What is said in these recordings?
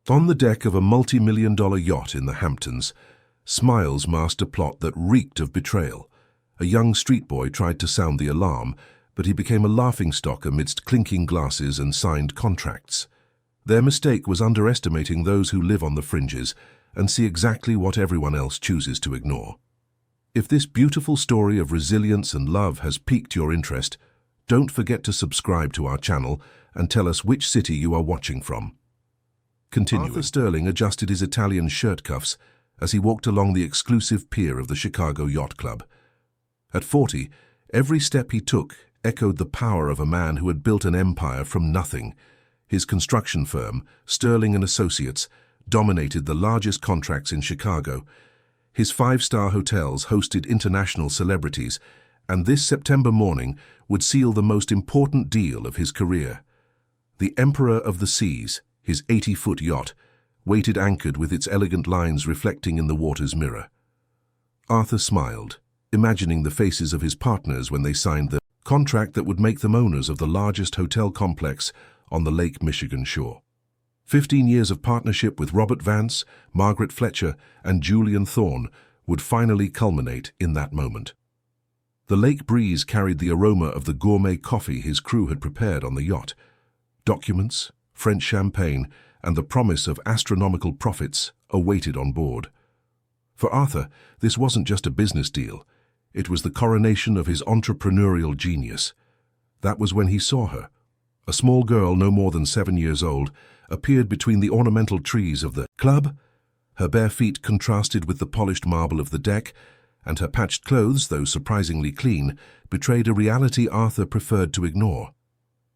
On the deck of a multi-million-dollar yacht in the Hamptons, smiles masked a plot that reeked of betrayal. A young street boy tried to sound the alarm, but he became a laughingstock amidst clinking glasses and signed contracts. Their mistake was underestimating those who live on the fringes and see exactly what everyone else chooses to ignore. If this beautiful story of resilience and love has piqued your interest, don't forget to subscribe to our channel and tell us which city you are watching from. Continuing. Arthur Sterling adjusted his Italian shirt cuffs as he walked along the exclusive pier of the Chicago Yacht Club. At 40, every step he took echoed the power of a man who had built an empire from nothing. His construction firm, Sterling and Associates, dominated the largest contracts in Chicago. His five-star hotels hosted international celebrities, and this September morning would seal the most important deal of his career. The Emperor of the Seas, his 80-foot yacht, waited anchored with its elegant lines reflecting in the water's mirror. Arthur smiled, imagining the faces of his partners when they signed the contract that would make them owners of the largest hotel complex on the Lake Michigan shore. 15 years of partnership with Robert Vance, Margaret Fletcher, and Julian Thorne would finally culminate in that moment. The lake breeze carried the aroma of the gourmet coffee his crew had prepared on the yacht. Documents, French champagne, and the promise of astronomical profits awaited on board. For Arthur, this wasn't just a business deal. It was the coronation of his entrepreneurial genius. That was when he saw her. A small girl no more than 7 years old appeared between the ornamental trees of the club. Her bare feet contrasted with the polished marble of the deck, and her patched clothes, though surprisingly clean, betrayed a reality Arthur preferred to ignore.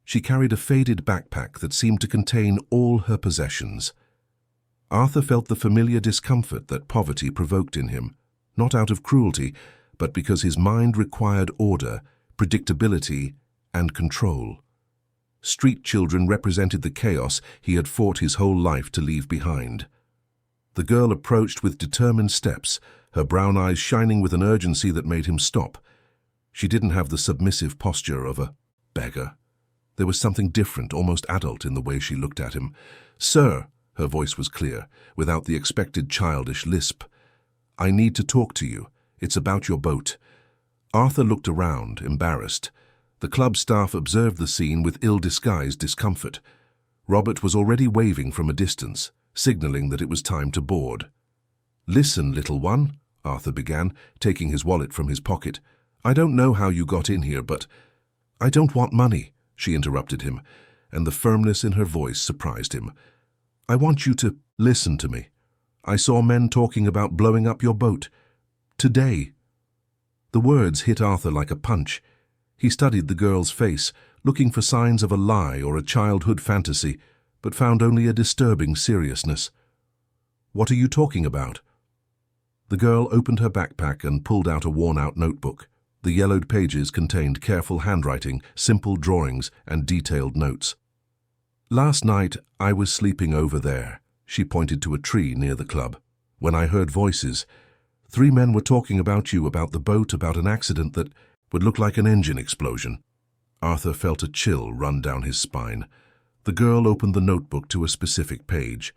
She carried a faded backpack that seemed to contain all her possessions. Arthur felt the familiar discomfort that poverty provoked in him, not out of cruelty, but because his mind required order, predictability, and control. Street children represented the chaos he had fought his whole life to leave behind. The girl approached with determined steps, her brown eyes shining with an urgency that made him stop. She didn't have the submissive posture of a beggar. There was something different, almost adult, in the way she looked at him. "Sir," her voice was clear, without the expected childish lisp. "I need to talk to you. It's about your boat." Arthur looked around, embarrassed. The club staff observed the scene with ill-disguised discomfort. Robert was already waving from a distance, signaling that it was time to board. "Listen, little one," Arthur began, taking his wallet from his pocket. "I don't know how you got in here, but—" "I don't want money," she interrupted him, and the firmness in her voice surprised him. "I want you to listen to me. I saw men talking about blowing up your boat. Today." The words hit Arthur like a punch. He studied the girl's face, looking for signs of a lie or a childhood fantasy, but found only a disturbing seriousness. "What are you talking about?" The girl opened her backpack and pulled out a worn-out notebook. The yellowed pages contained careful handwriting, simple drawings, and detailed notes. "Last night, I was sleeping over there," she pointed to a tree near the club, "when I heard voices. 3 men were talking about you, about the boat, about an accident that would look like an engine explosion." Arthur felt a chill run down his spine. The girl opened the notebook to a specific page.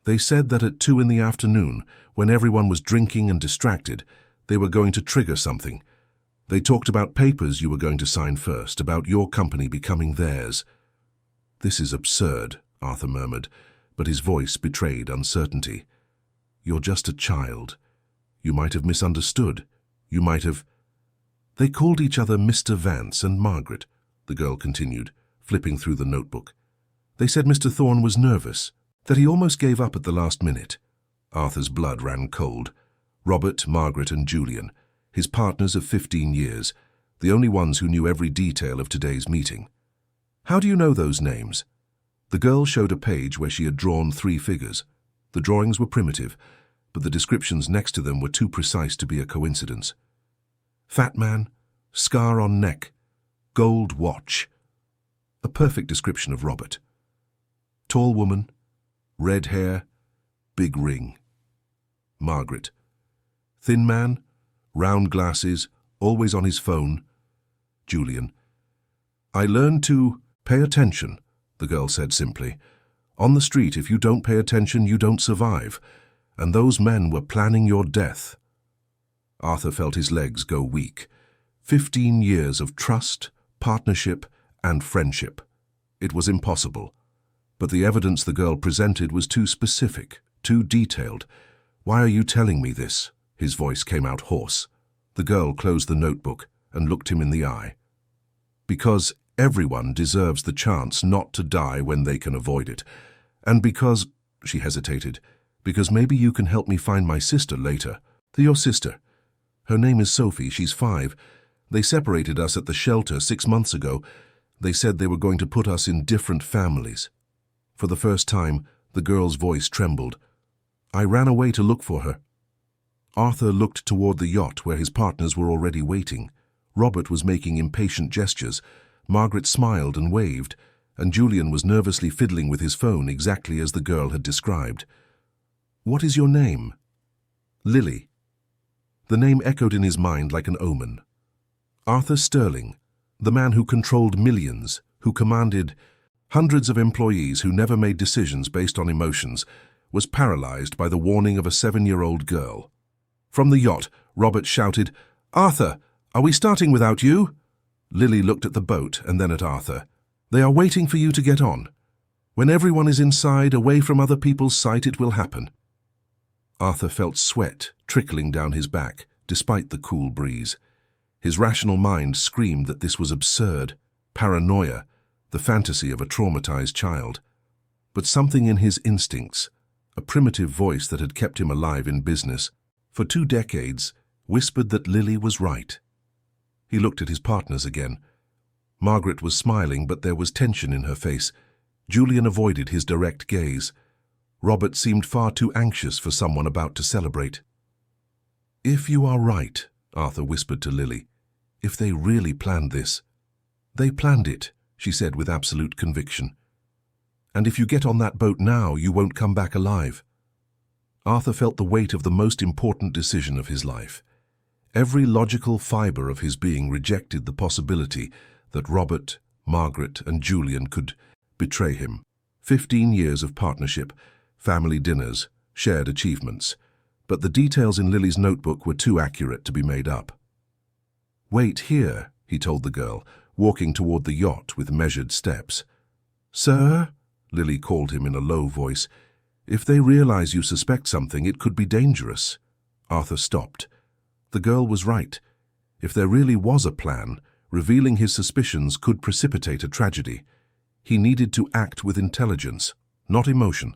"They said that at 2 in the afternoon, when everyone was drinking and distracted, they were going to trigger something. They talked about papers you were going to sign first, about your company becoming theirs." "This is absurd," Arthur murmured, but his voice betrayed uncertainty. "You're just a child. You might have misunderstood. You might have—" "They called each other Mr. Vance and Margaret," the girl continued, flipping through the notebook. "They said Mr. Thorne was nervous, that he almost gave up at the last minute." Arthur's blood ran cold. Robert, Margaret, and Julian, his partners of 15 years, the only ones who knew every detail of today's meeting. "How do you know those names?" The girl showed a page where she had drawn 3 figures. The drawings were primitive, but the descriptions next to them were too precise to be a coincidence. "Fat man, scar on neck, gold watch." A perfect description of Robert. "Tall woman, red hair, big ring." Margaret. "Thin man, round glasses, always on his phone." Julian. "I learned to pay attention," the girl said simply. On the street, if you don't pay attention, you don't survive. And those men were planning your death. Arthur felt his legs go weak. 15 years of trust, partnership, and friendship. It was impossible. But the evidence the girl presented was too specific, too detailed. "Why are you telling me this?" His voice came out hoarse. The girl closed the notebook and looked him in the eye. "Because everyone deserves the chance not to die when they can avoid it. And because," she hesitated, "because maybe you can help me find my sister later." "Your sister? Her name is Sophie. She's 5. They separated us at the shelter 6 months ago. They said they were going to put us in different families." For the first time, the girl's voice trembled. "I ran away to look for her." Arthur looked toward the yacht where his partners were already waiting. Robert was making impatient gestures. Margaret smiled and waved, and Julian was nervously fiddling with his phone exactly as the girl had described. "What is your name?" "Lily." The name echoed in his mind like an omen. Arthur Sterling, the man who controlled millions, who commanded hundreds of employees who never made decisions based on emotions, was paralyzed by the warning of a 7-year-old girl. From the yacht, Robert shouted, "Arthur, are we starting without you?" Lily looked at the boat and then at Arthur. "They are waiting for you to get on. When everyone is inside, away from other people's sight, it will happen." Arthur felt sweat trickling down his back, despite the cool breeze. His rational mind screamed that this was absurd, paranoia, the fantasy of a traumatized child. But something in his instincts, a primitive voice that had kept him alive in business for 2 decades, whispered that Lily was right. He looked at his partners again. Margaret was smiling, but there was tension in her face. Julian avoided his direct gaze. Robert seemed far too anxious for someone about to celebrate. "If you are right," Arthur whispered to Lily, "if they really planned this." "They planned it," she said with absolute conviction. "And if you get on that boat now, you won't come back alive." Arthur felt the weight of the most important decision of his life. Every logical fiber of his being rejected the possibility that Robert, Margaret, and Julian could betray him. 15 years of partnership, family dinners, shared achievements. But the details in Lily's notebook were too accurate to be made up. "Wait here," he told the girl, walking toward the yacht with measured steps. "Sir?" Lily called him in a low voice. "If they realize you suspect something, it could be dangerous." Arthur stopped. The girl was right. If there really was a plan, revealing his suspicions could precipitate a tragedy. He needed to act with intelligence, not emotion.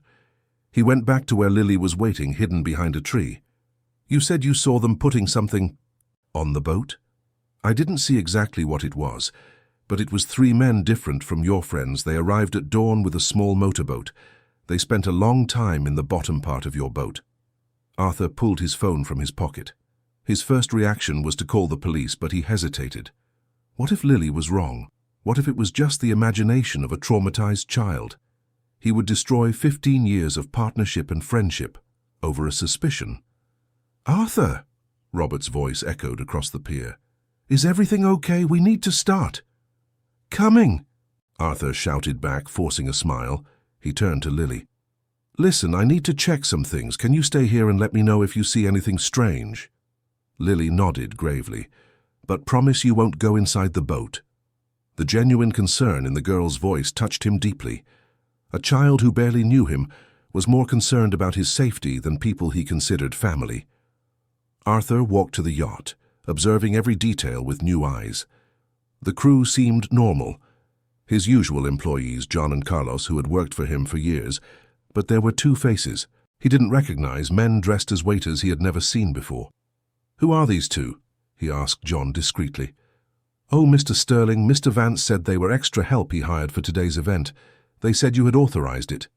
He went back to where Lily was waiting, hidden behind a tree. "You said you saw them putting something on the boat?" "I didn't see exactly what it was, but it was 3 men different from your friends. They arrived at dawn with a small motorboat. They spent a long time in the bottom part of your boat." Arthur pulled his phone from his pocket. His first reaction was to call the police, but he hesitated. What if Lily was wrong? What if it was just the imagination of a traumatized child? He would destroy 15 years of partnership and friendship over a suspicion. "Arthur!" Robert's voice echoed across the pier. "Is everything okay? We need to start." "Coming!" Arthur shouted back, forcing a smile. He turned to Lily. "Listen, I need to check some things. Can you stay here and let me know if you see anything strange?" Lily nodded gravely. "But promise you won't go inside the boat." The genuine concern in the girl's voice touched him deeply. A child who barely knew him was more concerned about his safety than people he considered family. Arthur walked to the yacht, observing every detail with new eyes. The crew seemed normal. His usual employees, John and Carlos, who had worked for him for years, but there were 2 faces. He didn't recognize men dressed as waiters he had never seen before. "Who are these 2? He asked John discreetly. "Oh, Mr. Sterling, Mr. Vance said they were extra help he hired for today's event. They said you had authorized it."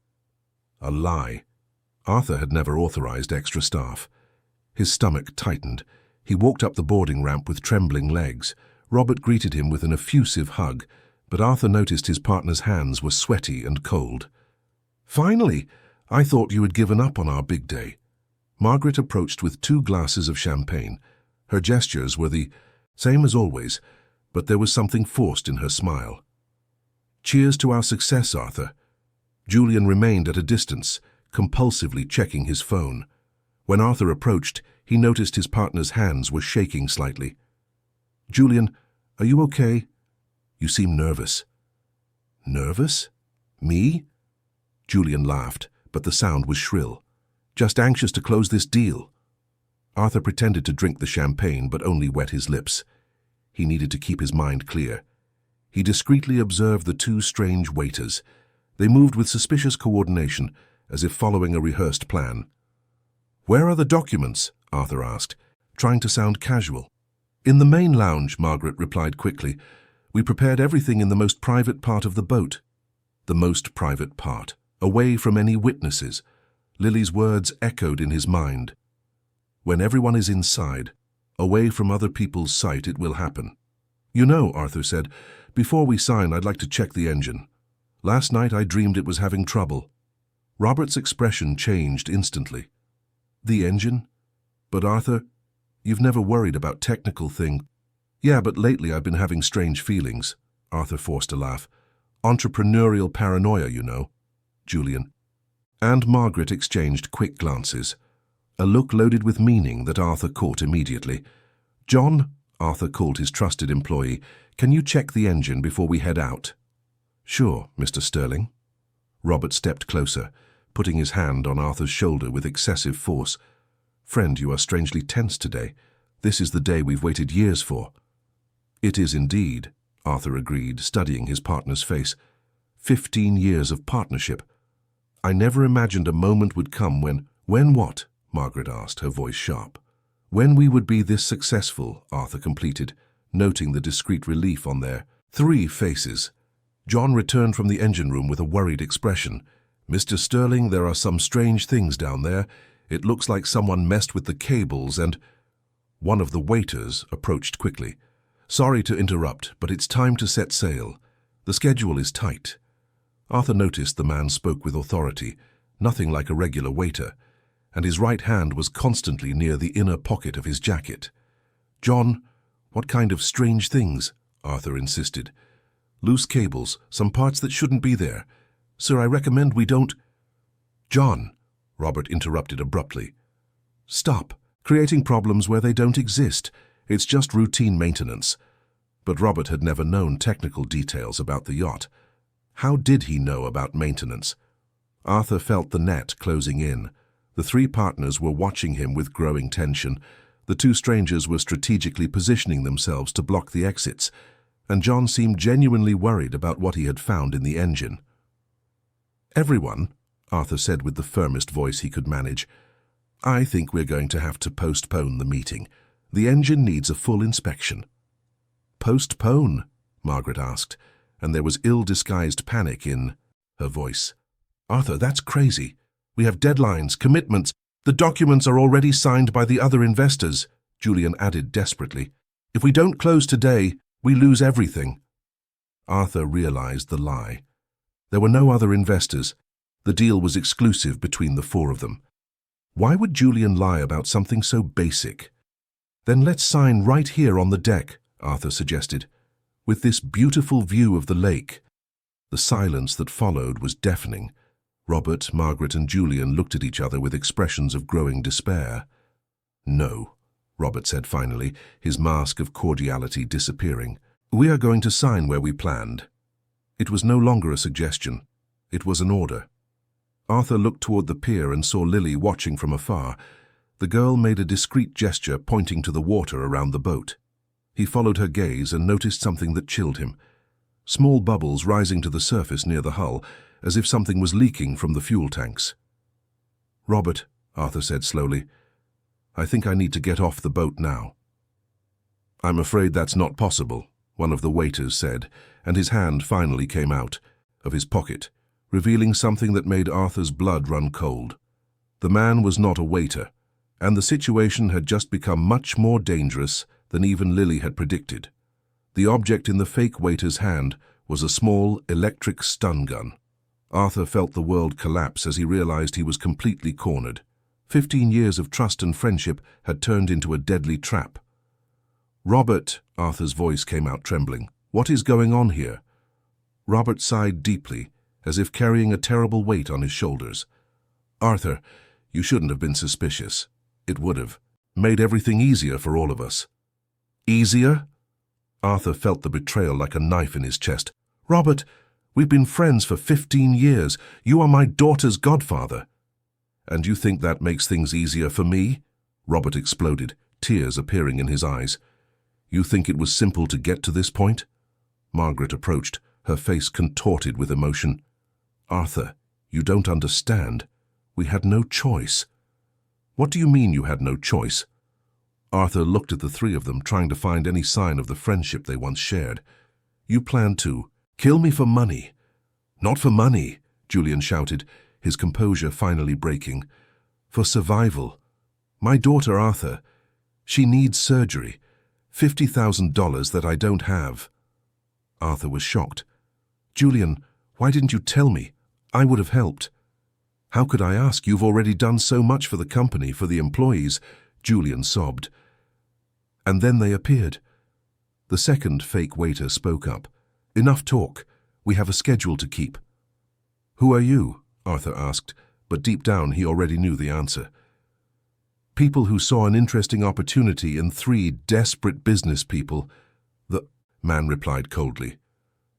A lie. Arthur had never authorized extra staff. His stomach tightened. He walked up the boarding ramp with trembling legs. Robert greeted him with an effusive hug, but Arthur noticed his partner's hands were sweaty and cold. "Finally! I thought you had given up on our big day." Margaret approached with 2 glasses of champagne. Her gestures were the same as always, but there was something forced in her smile. "Cheers to our success, Arthur." Julian remained at a distance, compulsively checking his phone. When Arthur approached, he noticed his partner's hands were shaking slightly. "Julian, are you okay? You seem nervous." "Nervous? Me?" Julian laughed, but the sound was shrill. "Just anxious to close this deal." Arthur pretended to drink the champagne, but only wet his lips. He needed to keep his mind clear. He discreetly observed the two strange waiters. They moved with suspicious coordination, as if following a rehearsed plan. "Where are the documents?" Arthur asked, trying to sound casual. "In the main lounge," Margaret replied quickly. "We prepared everything in the most private part of the boat." The most private part, away from any witnesses. Lily's words echoed in his mind. When everyone is inside, away from other people's sight, it will happen. "You know," Arthur said, "before we sign, I'd like to check the engine. Last night I dreamed it was having trouble." Robert's expression changed instantly. "The engine? But Arthur, you've never worried about technical thing." "Yeah, but lately I've been having strange feelings." Arthur forced a laugh. "Entrepreneurial paranoia, you know." Julian and Margaret exchanged quick glances, a look loaded with meaning that Arthur caught immediately. "John," Arthur called his trusted employee, "can you check the engine before we head out?" "Sure, Mr. Sterling." Robert stepped closer, putting his hand on Arthur's shoulder with excessive force. "Friend, you are strangely tense today. This is the day we've waited years for." "It is indeed," Arthur agreed, studying his partner's face. 15 years of partnership. "I never imagined a moment would come when—" "When what?" Margaret asked, her voice sharp. "When we would be this successful," Arthur completed, noting the discreet relief on their three faces. John returned from the engine room with a worried expression. "Mr. Sterling, there are some strange things down there. It looks like someone messed with the cables and—" One of the waiters approached quickly. "Sorry to interrupt, but it's time to set sail. The schedule is tight." Arthur noticed the man spoke with authority, nothing like a regular waiter, and his right hand was constantly near the inner pocket of his jacket. "John, what kind of strange things?" Arthur insisted. "Loose cables, some parts that shouldn't be there. Sir, I recommend we don't—" "John," Robert interrupted abruptly. "Stop creating problems where they don't exist. It's just routine maintenance." But Robert had never known technical details about the yacht. How did he know about maintenance? Arthur felt the net closing in. The three partners were watching him with growing tension. The two strangers were strategically positioning themselves to block the exits, and John seemed genuinely worried about what he had found in the engine. "Everyone," Arthur said with the firmest voice he could manage, "I think we're going to have to postpone the meeting. The engine needs a full inspection." "Postpone?" Margaret asked, and there was ill-disguised panic in her voice. "Arthur, that's crazy. We have deadlines, commitments. The documents are already signed by the other investors," Julian added desperately. "If we don't close today, we lose everything." Arthur realized the lie. There were no other investors. The deal was exclusive between the four of them. Why would Julian lie about something so basic? "Then let's sign right here on the deck," Arthur suggested, "with this beautiful view of the lake." The silence that followed was deafening. Robert, Margaret, and Julian looked at each other with expressions of growing despair. "No," Robert said finally, his mask of cordiality disappearing. "We are going to sign where we planned." It was no longer a suggestion. It was an order. Arthur looked toward the pier and saw Lily watching from afar. The girl made a discreet gesture pointing to the water around the boat. He followed her gaze and noticed something that chilled him. Small bubbles rising to the surface near the hull, as if something was leaking from the fuel tanks. "Robert," Arthur said slowly, "I think I need to get off the boat now." "I'm afraid that's not possible," one of the waiters said, and his hand finally came out of his pocket, revealing something that made Arthur's blood run cold. The man was not a waiter, and the situation had just become much more dangerous than even Lily had predicted. The object in the fake waiter's hand was a small electric stun gun. Arthur felt the world collapse as he realized he was completely cornered. 15 years of trust and friendship had turned into a deadly trap. "Robert," Arthur's voice came out trembling, "what is going on here?" Robert sighed deeply, as if carrying a terrible weight on his shoulders. "Arthur, you shouldn't have been suspicious. It would have made everything easier for all of us." "Easier?" Arthur felt the betrayal like a knife in his chest. "Robert, we've been friends for 15 years. You are my daughter's godfather." "And you think that makes things easier for me?" Robert exploded, tears appearing in his eyes. "You think it was simple to get to this point?" Margaret approached, her face contorted with emotion. "Arthur, you don't understand. We had no choice." "What do you mean you had no choice?" Arthur looked at the three of them, trying to find any sign of the friendship they once shared. "You planned to kill me for money." "Not for money," Julian shouted, his composure finally breaking. "For survival. My daughter, Arthur, she needs surgery. $50,000 that I don't have." Arthur was shocked. "Julian, why didn't you tell me? I would have helped." "How could I ask? You've already done so much for the company, for the employees," Julian sobbed. And then they appeared. The second fake waiter spoke up. "Enough talk. We have a schedule to keep." "Who are you?" Arthur asked, but deep down he already knew the answer. "People who saw an interesting opportunity in 3 desperate business people." The man replied coldly.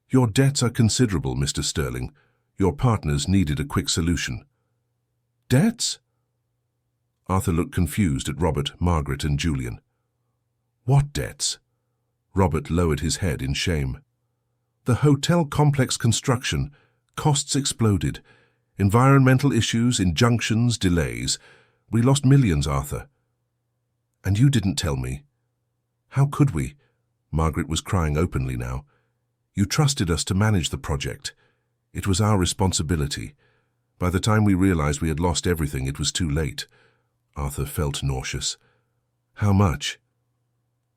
"Your debts are considerable, Mr. Sterling. Your partners needed a quick solution." "Debts?" Arthur looked confused at Robert, Margaret, and Julian. "What debts?" Robert lowered his head in shame. "The hotel complex construction. Costs exploded. Environmental issues, injunctions, delays. We lost millions, Arthur." "And you didn't tell me." "How could we?" Margaret was crying openly now. "You trusted us to manage the project. It was our responsibility. By the time we realized we had lost everything, it was too late." Arthur felt nauseous. "How much?"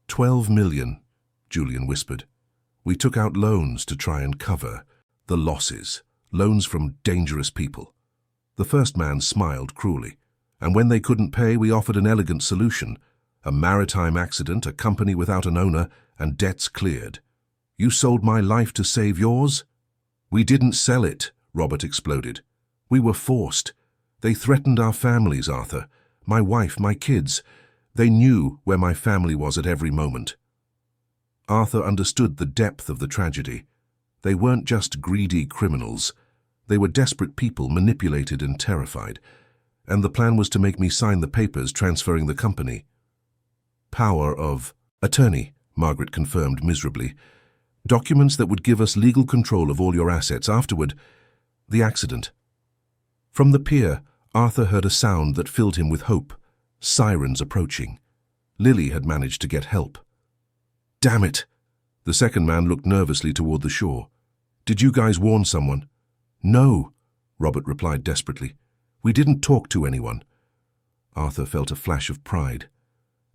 $12 million, Julian whispered. "We took out loans to try and cover the losses, loans from dangerous people." The first man smiled cruelly. "And when they couldn't pay, we offered an elegant solution. A maritime accident, a company without an owner, and debts cleared. You sold my life to save yours?" "We didn't sell it," Robert exploded. "We were forced. They threatened our families, Arthur. My wife, my kids. They knew where my family was at every moment." Arthur understood the depth of the tragedy. They weren't just greedy criminals. They were desperate people, manipulated and terrified. And the plan was to make me sign the papers transferring the company. "Power of attorney," Margaret confirmed miserably. "Documents that would give us legal control of all your assets. Afterward, the accident." From the pier, Arthur heard a sound that filled him with hope. Sirens approaching. Lily had managed to get help. "Damn it!" The second man looked nervously toward the shore. "Did you guys warn someone?" "No," Robert replied desperately. "We didn't talk to anyone." Arthur felt a flash of pride.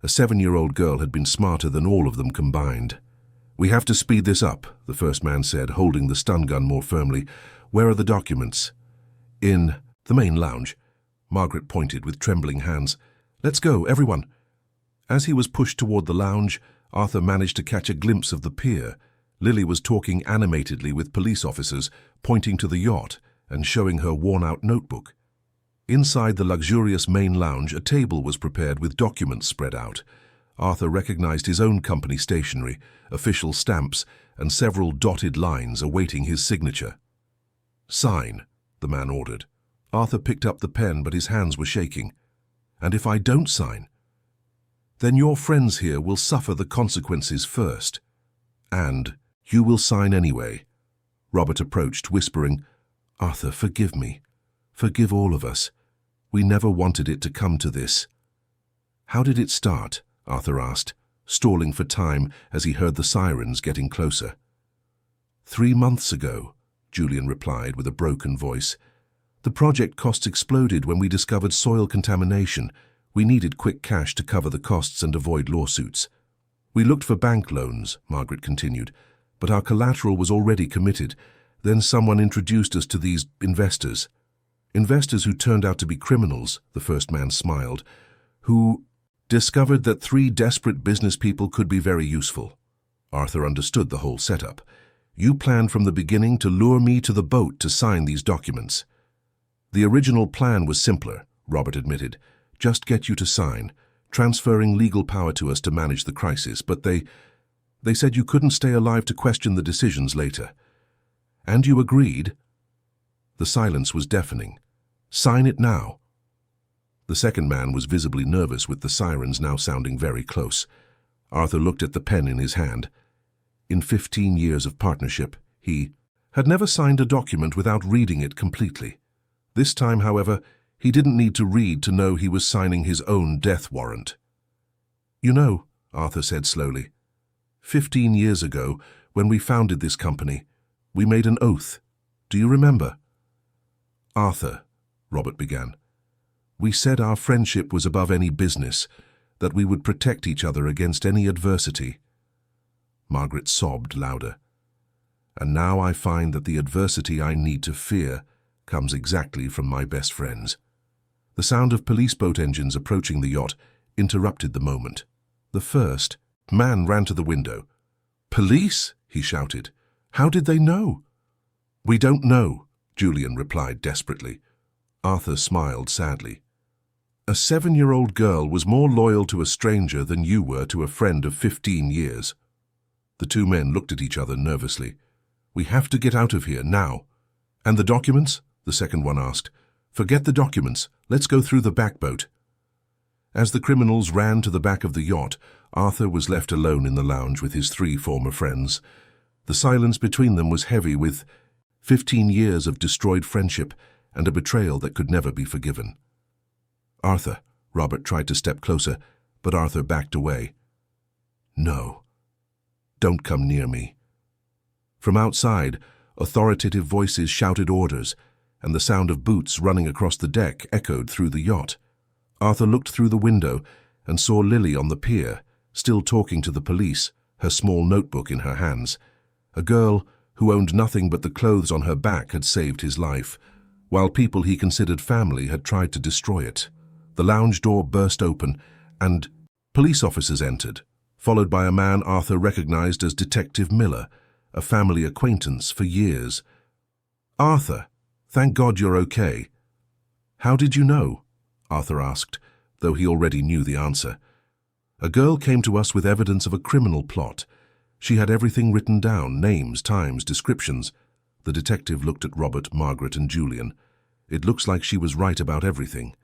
A 7-year-old girl had been smarter than all of them combined. "We have to speed this up," the first man said, holding the stun gun more firmly. "Where are the documents?" "In the main lounge." Margaret pointed with trembling hands. "Let's go, everyone." As he was pushed toward the lounge, Arthur managed to catch a glimpse of the pier. Lily was talking animatedly with police officers, pointing to the yacht and showing her worn-out notebook. Inside the luxurious main lounge, a table was prepared with documents spread out. Arthur recognized his own company stationery, official stamps, and several dotted lines awaiting his signature. "Sign," the man ordered. Arthur picked up the pen, but his hands were shaking. "And if I don't sign?" "Then your friends here will suffer the consequences first. And you will sign anyway." Robert approached, whispering, "Arthur, forgive me. Forgive all of us. We never wanted it to come to this." "How did it start?" Arthur asked, stalling for time as he heard the sirens getting closer. 3 months ago, Julian replied with a broken voice. "The project costs exploded when we discovered soil contamination. We needed quick cash to cover the costs and avoid lawsuits. We looked for bank loans," Margaret continued, "but our collateral was already committed. Then someone introduced us to these investors. Investors who turned out to be criminals," the first man smiled, "who discovered that 3 desperate business people could be very useful." Arthur understood the whole setup. You planned from the beginning to lure me to the boat to sign these documents. The original plan was simpler, Robert admitted. Just get you to sign, transferring legal power to us to manage the crisis, but they said you couldn't stay alive to question the decisions later. And you agreed? The silence was deafening. Sign it now. The second man was visibly nervous with the sirens now sounding very close. Arthur looked at the pen in his hand. In 15 years of partnership, he had never signed a document without reading it completely. This time, however, he didn't need to read to know he was signing his own death warrant. You know, Arthur said slowly, 15 years ago, when we founded this company, we made an oath. Do you remember? Arthur, Robert began, we said our friendship was above any business, that we would protect each other against any adversity. Margaret sobbed louder. And now I find that the adversity I need to fear comes exactly from my best friends. The sound of police boat engines approaching the yacht interrupted the moment. The first man ran to the window. Police? He shouted. How did they know? We don't know, Julian replied desperately. Arthur smiled sadly. A 7-year-old girl was more loyal to a stranger than you were to a friend of 15 years. The two men looked at each other nervously. We have to get out of here now. And the documents? The second one asked. Forget the documents. Let's go through the back boat. As the criminals ran to the back of the yacht, Arthur was left alone in the lounge with his 3 former friends. The silence between them was heavy with 15 years of destroyed friendship and a betrayal that could never be forgiven. Arthur, Robert tried to step closer, but Arthur backed away. No. Don't come near me. From outside, authoritative voices shouted orders, and the sound of boots running across the deck echoed through the yacht. Arthur looked through the window and saw Lily on the pier, still talking to the police, her small notebook in her hands. A girl who owned nothing but the clothes on her back had saved his life, while people he considered family had tried to destroy it. The lounge door burst open, and police officers entered, followed by a man Arthur recognized as Detective Miller, a family acquaintance for years. Arthur, thank God you're okay. How did you know? Arthur asked, though he already knew the answer. A girl came to us with evidence of a criminal plot. She had everything written down, names, times, descriptions. The detective looked at Robert, Margaret, and Julian. It looks like she was right about everything.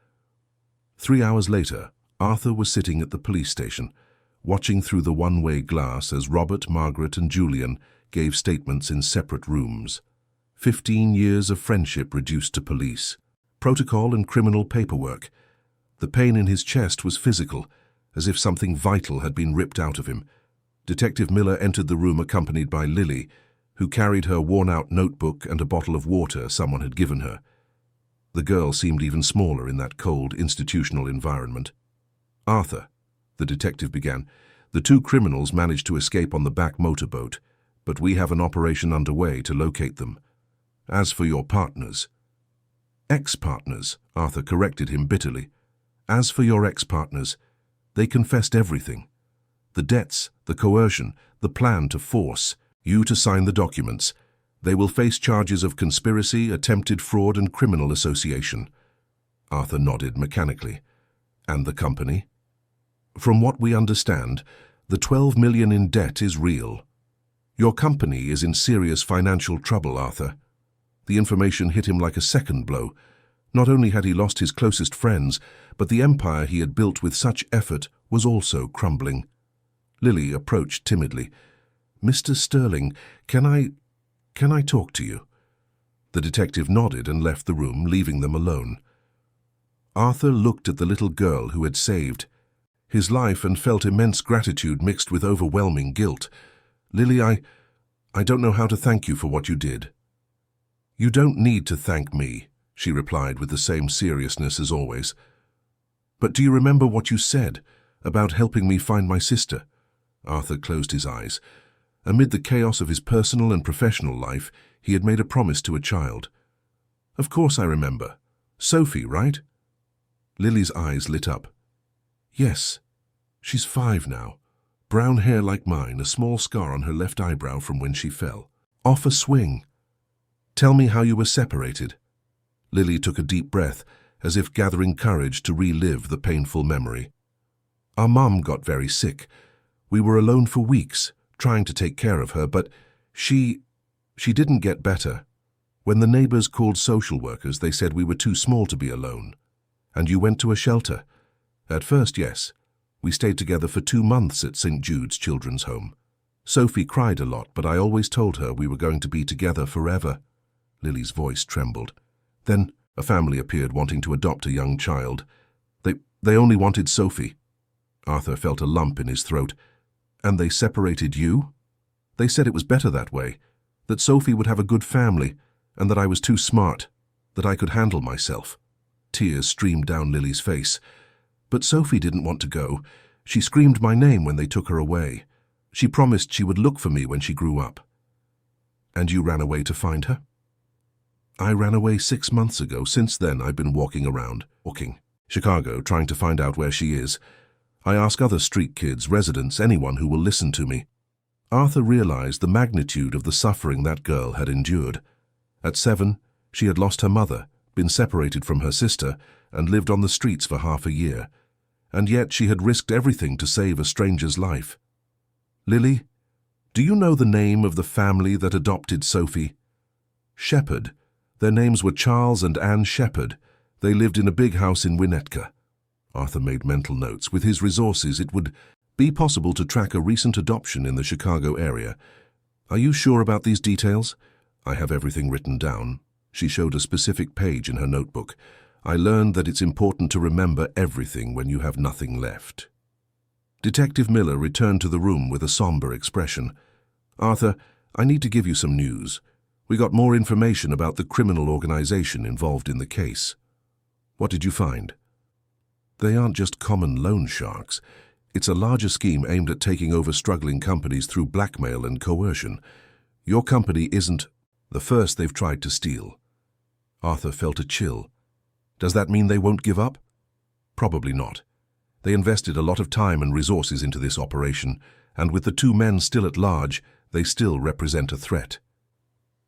3 hours later, Arthur was sitting at the police station, watching through the one-way glass as Robert, Margaret, and Julian gave statements in separate rooms. 15 years of friendship reduced to police, protocol and criminal paperwork. The pain in his chest was physical, as if something vital had been ripped out of him. Detective Miller entered the room accompanied by Lily, who carried her worn-out notebook and a bottle of water someone had given her. The girl seemed even smaller in that cold, institutional environment. Arthur, the detective began, the 2 criminals managed to escape on the back motorboat, but we have an operation underway to locate them. As for your partners— Ex-partners, Arthur corrected him bitterly. As for your ex-partners, they confessed everything. The debts, the coercion, the plan to force you to sign the documents. They will face charges of conspiracy, attempted fraud, and criminal association. Arthur nodded mechanically. And the company? From what we understand, the 12 million in debt is real. Your company is in serious financial trouble, Arthur. The information hit him like a second blow. Not only had he lost his closest friends, but the empire he had built with such effort was also crumbling. Lily approached timidly. Mr. Sterling, can I talk to you? The detective nodded and left the room, leaving them alone. Arthur looked at the little girl who had saved his life and felt immense gratitude mixed with overwhelming guilt. Lily, I don't know how to thank you for what you did. You don't need to thank me, she replied with the same seriousness as always. But do you remember what you said about helping me find my sister? Arthur closed his eyes. Amid the chaos of his personal and professional life, he had made a promise to a child. Of course I remember. Sophie, right? Lily's eyes lit up. Yes. She's 5 now. Brown hair like mine, a small scar on her left eyebrow from when she fell. Off a swing. Tell me how you were separated." Lily took a deep breath, as if gathering courage to relive the painful memory. "Our mum got very sick. We were alone for weeks, trying to take care of her, but she didn't get better. When the neighbors called social workers, they said we were too small to be alone. And you went to a shelter?" "At first, yes. We stayed together for 2 months at St. Jude's Children's Home. Sophie cried a lot, but I always told her we were going to be together forever." Lily's voice trembled. "Then a family appeared wanting to adopt a young child. They only wanted Sophie." Arthur felt a lump in his throat. "And they separated you?" "They said it was better that way, that Sophie would have a good family, and that I was too smart, that I could handle myself." Tears streamed down Lily's face. "But Sophie didn't want to go. She screamed my name when they took her away. She promised she would look for me when she grew up." "And you ran away to find her?" "I ran away 6 months ago. Since then, I've been walking Chicago, trying to find out where she is. I ask other street kids, residents, anyone who will listen to me." Arthur realized the magnitude of the suffering that girl had endured. At 7, she had lost her mother, been separated from her sister, and lived on the streets for half a year. And yet she had risked everything to save a stranger's life. "Lily, do you know the name of the family that adopted Sophie?" "Shepherd. Their names were Charles and Anne Shepherd. They lived in a big house in Winnetka." Arthur made mental notes. With his resources, it would be possible to track a recent adoption in the Chicago area. "Are you sure about these details?" "I have everything written down." She showed a specific page in her notebook. "I learned that it's important to remember everything when you have nothing left." Detective Miller returned to the room with a somber expression. "Arthur, I need to give you some news. We got more information about the criminal organization involved in the case." "What did you find?" "They aren't just common loan sharks. It's a larger scheme aimed at taking over struggling companies through blackmail and coercion. Your company isn't the first they've tried to steal." Arthur felt a chill. "Does that mean they won't give up?" "Probably not. They invested a lot of time and resources into this operation, and with the 2 men still at large, they still represent a threat."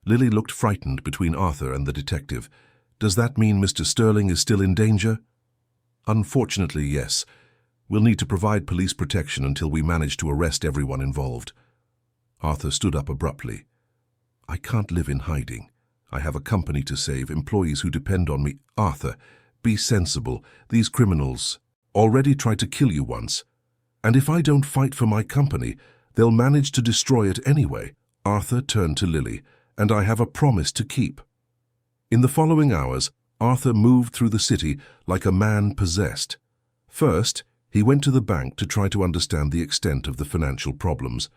Lily looked frightened between Arthur and the detective. "Does that mean Mr. Sterling is still in danger?" "Unfortunately, yes. We'll need to provide police protection until we manage to arrest everyone involved." Arthur stood up abruptly. "I can't live in hiding. I have a company to save, employees who depend on me." "Arthur, be sensible. These criminals already tried to kill you once. And if I don't fight for my company, they'll manage to destroy it anyway." Arthur turned to Lily. "And I have a promise to keep." In the following hours, Arthur moved through the city like a man possessed. First, he went to the bank to try to understand the extent of the financial problems.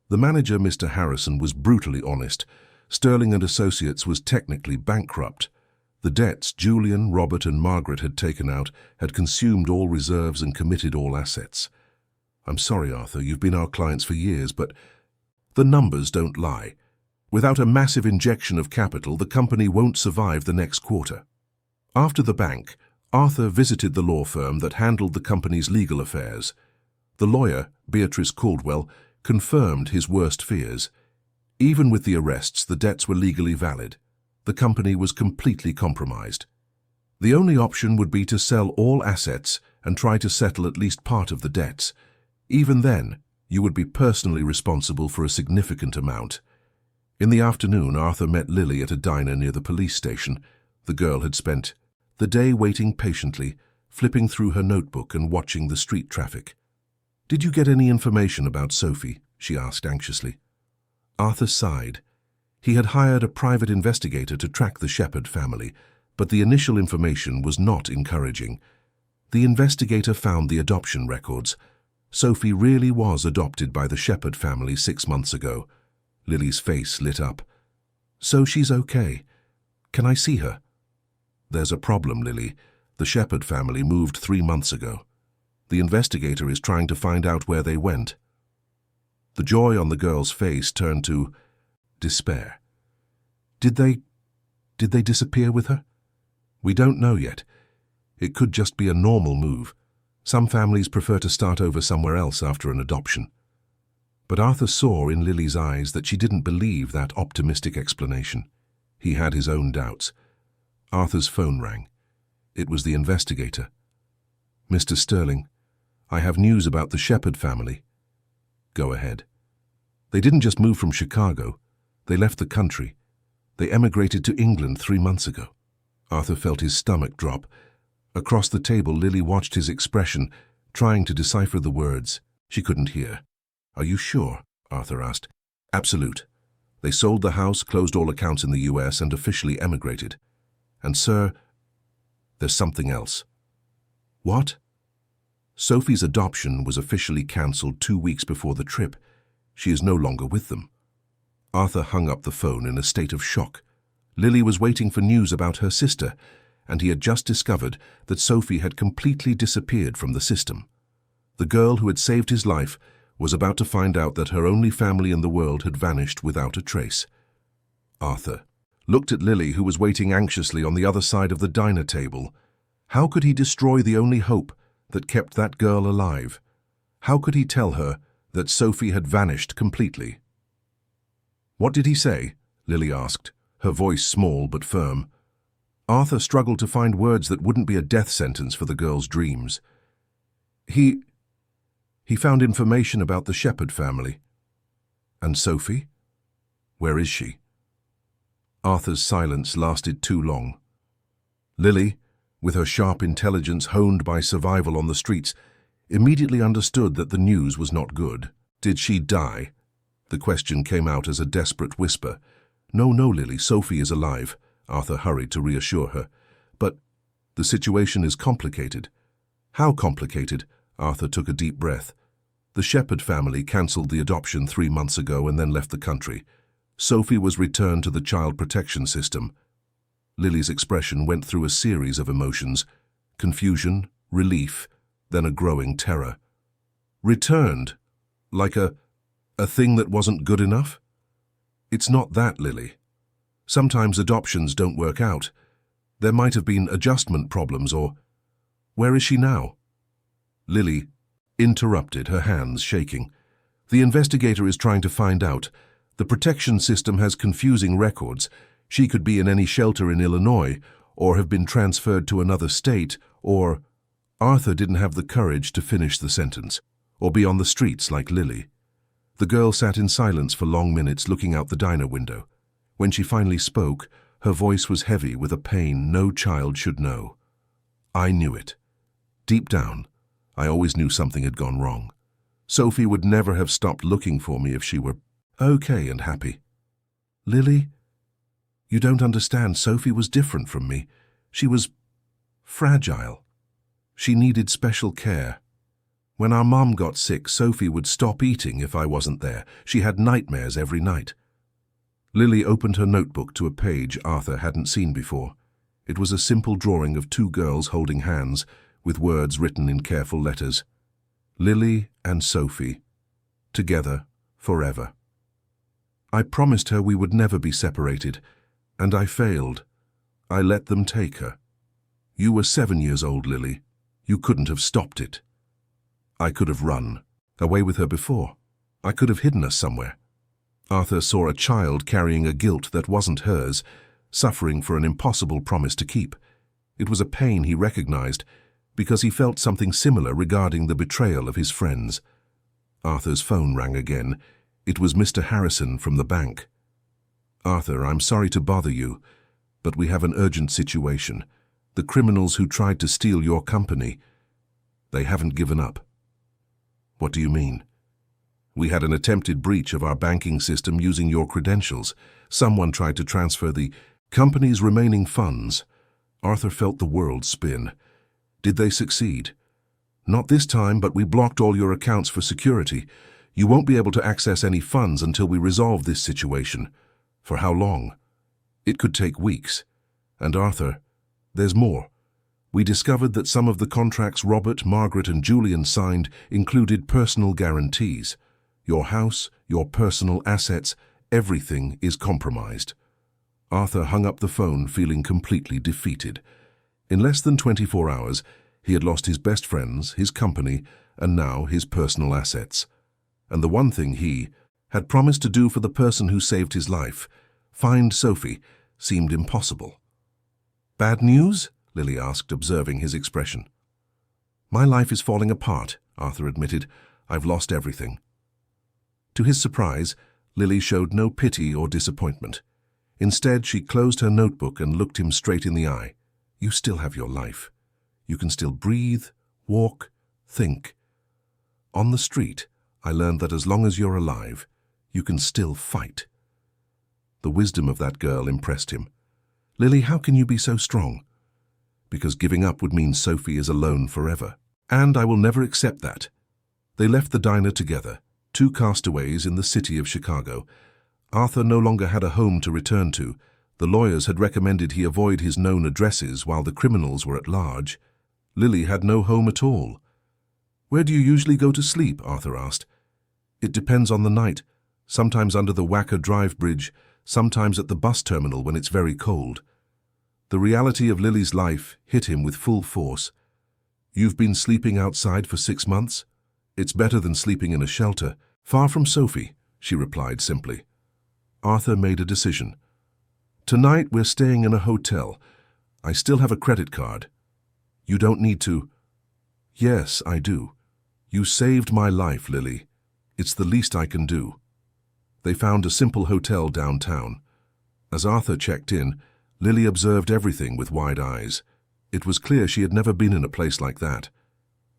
The manager, Mr. Harrison, was brutally honest. Sterling and Associates was technically bankrupt. The debts Julian, Robert, and Margaret had taken out had consumed all reserves and committed all assets. "I'm sorry, Arthur, you've been our clients for years, but the numbers don't lie. Without a massive injection of capital, the company won't survive the next quarter." After the bank, Arthur visited the law firm that handled the company's legal affairs. The lawyer, Beatrice Caldwell, confirmed his worst fears. Even with the arrests, the debts were legally valid. The company was completely compromised. The only option would be to sell all assets and try to settle at least part of the debts. Even then, you would be personally responsible for a significant amount. In the afternoon, Arthur met Lily at a diner near the police station. The girl had spent the day waiting patiently, flipping through her notebook and watching the street traffic. "Did you get any information about Sophie?" she asked anxiously. Arthur sighed. He had hired a private investigator to track the Shepherd family, but the initial information was not encouraging. The investigator found the adoption records. Sophie really was adopted by the Shepherd family 6 months ago. Lily's face lit up. "So she's okay. Can I see her?" "There's a problem, Lily. The Shepherd family moved 3 months ago. The investigator is trying to find out where they went." The joy on the girl's face turned to despair. Did they disappear with her?" "We don't know yet. It could just be a normal move. Some families prefer to start over somewhere else after an adoption." But Arthur saw in Lily's eyes that she didn't believe that optimistic explanation. He had his own doubts. Arthur's phone rang. It was the investigator. "Mr. Sterling, I have news about the Shepherd family." "Go ahead." "They didn't just move from Chicago. They left the country. They emigrated to England 3 months ago." Arthur felt his stomach drop. Across the table, Lily watched his expression, trying to decipher the words. She couldn't hear. "Are you sure?" Arthur asked. "Absolute. They sold the house, closed all accounts in the US, and officially emigrated. And, sir, there's something else." "What?" "Sophie's adoption was officially cancelled 2 weeks before the trip. She is no longer with them." Arthur hung up the phone in a state of shock. Lily was waiting for news about her sister, and he had just discovered that Sophie had completely disappeared from the system. The girl who had saved his life was about to find out that her only family in the world had vanished without a trace. Arthur looked at Lily, who was waiting anxiously on the other side of the diner table. How could he destroy the only hope that kept that girl alive? How could he tell her that Sophie had vanished completely? "What did he say?" Lily asked, her voice small but firm. Arthur struggled to find words that wouldn't be a death sentence for the girl's dreams. He found information about the Shepherd family." "And Sophie? Where is she?" Arthur's silence lasted too long. Lily, with her sharp intelligence honed by survival on the streets, immediately understood that the news was not good. "Did she die?" The question came out as a desperate whisper. "No, Lily, Sophie is alive," Arthur hurried to reassure her. "But the situation is complicated." "How complicated?" Arthur took a deep breath. "The Shepherd family cancelled the adoption 3 months ago and then left the country. Sophie was returned to the child protection system." Lily's expression went through a series of emotions: confusion, relief, then a growing terror. "Returned? Like a thing that wasn't good enough?" "It's not that, Lily. Sometimes adoptions don't work out. There might have been adjustment problems or—" "Where is she now?" Lily interrupted, her hands shaking. "The investigator is trying to find out. The protection system has confusing records. She could be in any shelter in Illinois, or have been transferred to another state, or—" Arthur didn't have the courage to finish the sentence, "or be on the streets like Lily." The girl sat in silence for long minutes, looking out the diner window. When she finally spoke, her voice was heavy with a pain no child should know. "I knew it. Deep down, I always knew something had gone wrong. Sophie would never have stopped looking for me if she were okay and happy." "Lily, you don't understand. Sophie was different from me. She was fragile. She needed special care. When our mom got sick, Sophie would stop eating if I wasn't there. She had nightmares every night." Lily opened her notebook to a page Arthur hadn't seen before. It was a simple drawing of 2 girls holding hands, with words written in careful letters. "Lily and Sophie, together forever. I promised her we would never be separated, and I failed. I let them take her. You were 7 years old, Lily. You couldn't have stopped it. I could have run away with her before. I could have hidden us somewhere." Arthur saw a child carrying a guilt that wasn't hers, suffering for an impossible promise to keep. It was a pain he recognized, because he felt something similar regarding the betrayal of his friends. Arthur's phone rang again. It was Mr. Harrison from the bank. "Arthur, I'm sorry to bother you, but we have an urgent situation. The criminals who tried to steal your company, they haven't given up." "What do you mean?" "We had an attempted breach of our banking system using your credentials. Someone tried to transfer the company's remaining funds." Arthur felt the world spin. "Did they succeed?" "Not this time, but we blocked all your accounts for security. You won't be able to access any funds until we resolve this situation." "For how long?" "It could take weeks. And Arthur, there's more. We discovered that some of the contracts Robert, Margaret, and Julian signed included personal guarantees. Your house, your personal assets, everything is compromised." Arthur hung up the phone, feeling completely defeated. In less than 24 hours, he had lost his best friends, his company, and now his personal assets. and the one thing he had promised to do for the person who saved his life, find Sophie, seemed impossible. "Bad news?" Lily asked, observing his expression. "My life is falling apart," Arthur admitted. "I've lost everything." To his surprise, Lily showed no pity or disappointment. Instead, she closed her notebook and looked him straight in the eye. "You still have your life. You can still breathe, walk, think. On the street, I learned that as long as you're alive, you can still fight." The wisdom of that girl impressed him. "Lily, how can you be so strong?" "Because giving up would mean Sophie is alone forever. And I will never accept that." They left the diner together, two castaways in the city of Chicago. Arthur no longer had a home to return to. The lawyers had recommended he avoid his known addresses while the criminals were at large. Lily had no home at all. "Where do you usually go to sleep?" Arthur asked. "It depends on the night. Sometimes under the Wacker Drive Bridge, sometimes at the bus terminal when it's very cold." The reality of Lily's life hit him with full force. "You've been sleeping outside for 6 months? It's better than sleeping in a shelter. Far from Sophie," she replied simply. Arthur made a decision. "Tonight we're staying in a hotel. I still have a credit card." "You don't need to." "Yes, I do. You saved my life, Lily. It's the least I can do." They found a simple hotel downtown. As Arthur checked in, Lily observed everything with wide eyes. It was clear she had never been in a place like that.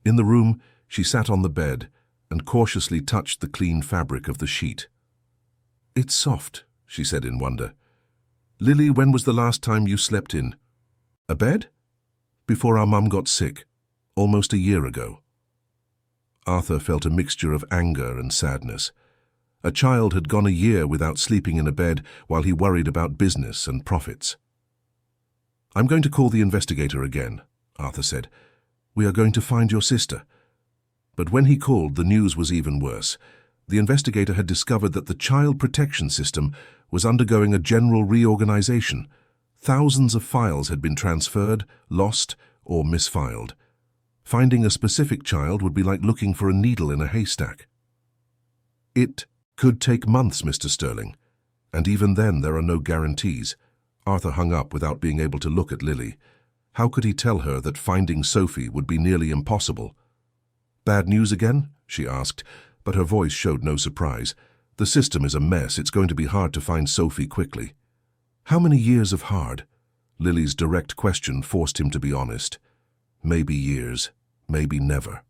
In the room, she sat on the bed and cautiously touched the clean fabric of the sheet. "It's soft," she said in wonder. "Lily, when was the last time you slept in a bed?" "Before our mum got sick, almost a year ago." Arthur felt a mixture of anger and sadness. A child had gone a year without sleeping in a bed while he worried about business and profits. "I'm going to call the investigator again," Arthur said. "We are going to find your sister." But when he called, the news was even worse. The investigator had discovered that the child protection system was undergoing a general reorganization. Thousands of files had been transferred, lost, or misfiled. Finding a specific child would be like looking for a needle in a haystack. "It could take months, Mr. Sterling, and even then there are no guarantees." Arthur hung up without being able to look at Lily. How could he tell her that finding Sophie would be nearly impossible? "Bad news again?" she asked, but her voice showed no surprise. "The system is a mess. It's going to be hard to find Sophie quickly." "How many years of hard?" Lily's direct question forced him to be honest. "Maybe years, maybe never."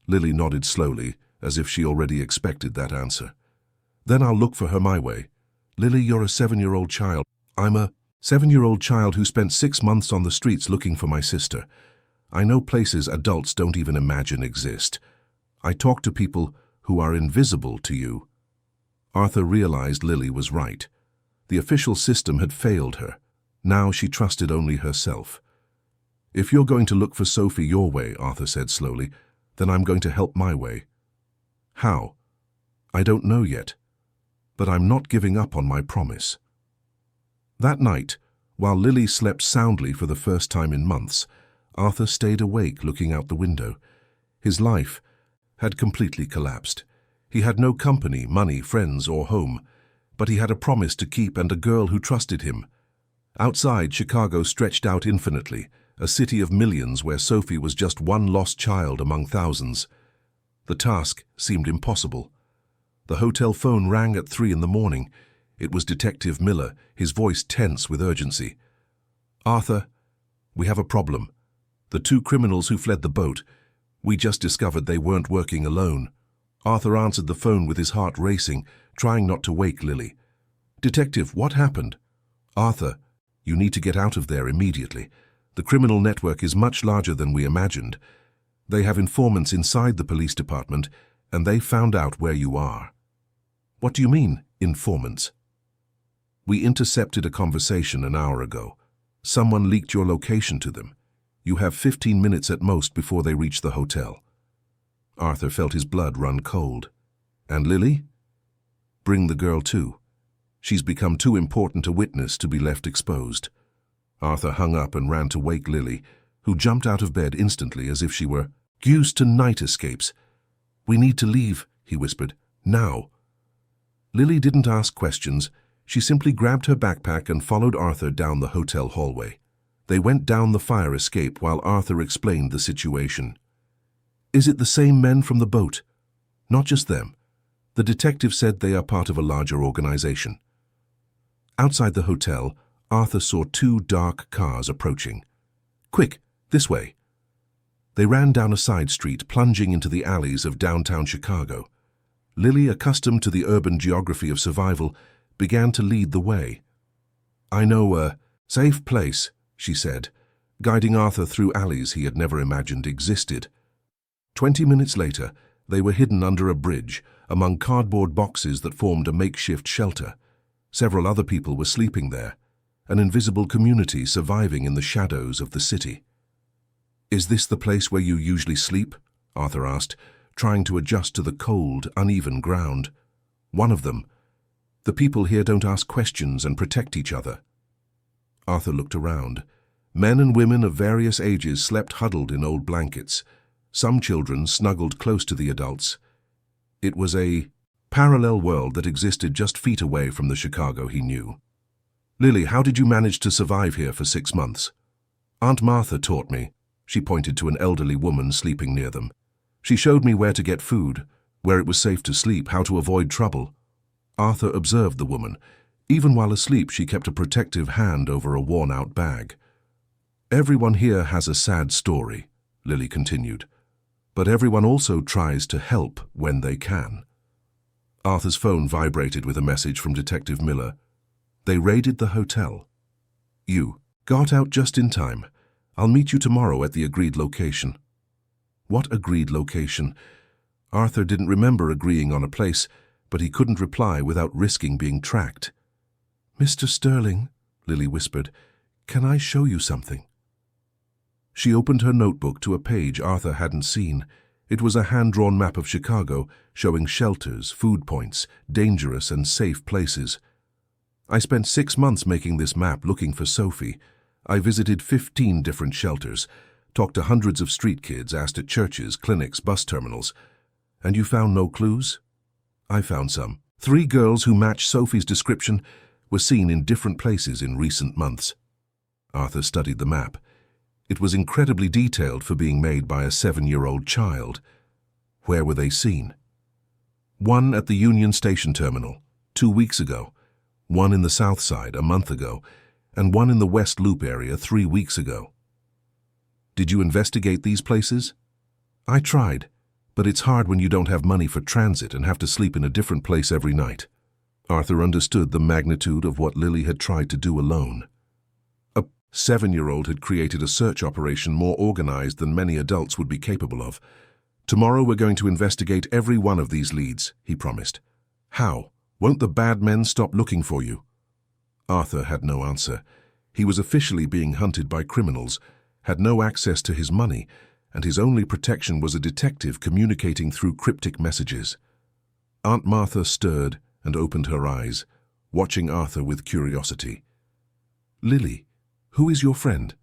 Lily nodded slowly, as if she already expected that answer. "Then I'll look for her my way. Lily, you're a 7-year-old child. I'm a 7-year-old child who spent 6 months on the streets looking for my sister. I know places adults don't even imagine exist. I talk to people who are invisible to you." Arthur realized Lily was right. The official system had failed her. Now she trusted only herself. "If you're going to look for Sophie your way," Arthur said slowly, "then I'm going to help my way." "How?" "I don't know yet, but I'm not giving up on my promise." That night, while Lily slept soundly for the first time in months, Arthur stayed awake looking out the window. His life had completely collapsed. He had no company, money, friends, or home, but he had a promise to keep and a girl who trusted him. Outside, Chicago stretched out infinitely, a city of millions where Sophie was just one lost child among thousands. The task seemed impossible. The hotel phone rang at 3 in the morning. It was Detective Miller, his voice tense with urgency. "Arthur, we have a problem. The 2 criminals who fled the boat, we just discovered they weren't working alone." Arthur answered the phone with his heart racing, trying not to wake Lily. "Detective, what happened?" "Arthur, you need to get out of there immediately. The criminal network is much larger than we imagined. They have informants inside the police department, and they found out where you are." "What do you mean, informants?" "We intercepted a conversation an hour ago. Someone leaked your location to them. You have 15 minutes at most before they reach the hotel." Arthur felt his blood run cold. "And Lily?" "Bring the girl too. She's become too important a witness to be left exposed." Arthur hung up and ran to wake Lily, who jumped out of bed instantly as if she were used to night escapes. "We need to leave," he whispered. Now. Lily didn't ask questions. She simply grabbed her backpack and followed Arthur down the hotel hallway. They went down the fire escape while Arthur explained the situation. Is it the same men from the boat? Not just them. The detective said they are part of a larger organization. Outside the hotel, Arthur saw two dark cars approaching. Quick, this way. They ran down a side street, plunging into the alleys of downtown Chicago. Lily, accustomed to the urban geography of survival, began to lead the way. I know a safe place, she said, guiding Arthur through alleys he had never imagined existed. 20 minutes later, they were hidden under a bridge, among cardboard boxes that formed a makeshift shelter. Several other people were sleeping there, an invisible community surviving in the shadows of the city. Is this the place where you usually sleep? Arthur asked, trying to adjust to the cold, uneven ground. One of them. The people here don't ask questions and protect each other. Arthur looked around. Men and women of various ages slept huddled in old blankets. Some children snuggled close to the adults. It was a parallel world that existed just feet away from the Chicago he knew. Lily, how did you manage to survive here for 6 months? Aunt Martha taught me. She pointed to an elderly woman sleeping near them. She showed me where to get food, where it was safe to sleep, how to avoid trouble. Arthur observed the woman. Even while asleep, she kept a protective hand over a worn-out bag. Everyone here has a sad story, Lily continued, but everyone also tries to help when they can. Arthur's phone vibrated with a message from Detective Miller. They raided the hotel. You got out just in time. I'll meet you tomorrow at the agreed location. What agreed location? Arthur didn't remember agreeing on a place, but he couldn't reply without risking being tracked. Mr. Sterling, Lily whispered, can I show you something? She opened her notebook to a page Arthur hadn't seen. It was a hand-drawn map of Chicago, showing shelters, food points, dangerous and safe places. I spent 6 months making this map looking for Sophie. I visited 15 different shelters, talked to hundreds of street kids, asked at churches, clinics, bus terminals. And you found no clues? I found some. 3 girls who matched Sophie's description were seen in different places in recent months. Arthur studied the map. It was incredibly detailed for being made by a 7-year-old child. Where were they seen? 1 at the Union Station terminal, 2 weeks ago. 1 in the South Side, a month ago. And 1 in the West Loop area 3 weeks ago. Did you investigate these places? I tried, but it's hard when you don't have money for transit and have to sleep in a different place every night. Arthur understood the magnitude of what Lily had tried to do alone. A 7-year-old had created a search operation more organized than many adults would be capable of. Tomorrow we're going to investigate every one of these leads, he promised. How? Won't the bad men stop looking for you? Arthur had no answer. He was officially being hunted by criminals, had no access to his money, and his only protection was a detective communicating through cryptic messages. Aunt Martha stirred and opened her eyes, watching Arthur with curiosity. Lily, who is your friend?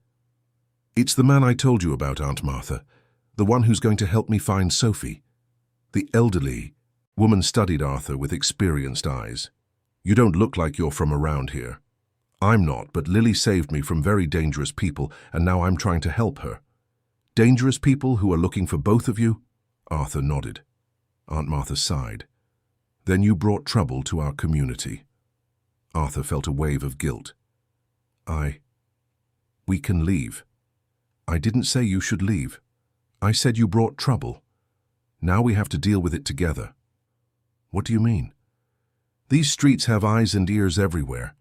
It's the man I told you about, Aunt Martha, the one who's going to help me find Sophie. The elderly woman studied Arthur with experienced eyes. You don't look like you're from around here. I'm not, but Lily saved me from very dangerous people, and now I'm trying to help her. Dangerous people who are looking for both of you? Arthur nodded. Aunt Martha sighed. Then you brought trouble to our community. Arthur felt a wave of guilt. We can leave. I didn't say you should leave. I said you brought trouble. Now we have to deal with it together. What do you mean? These streets have eyes and ears everywhere.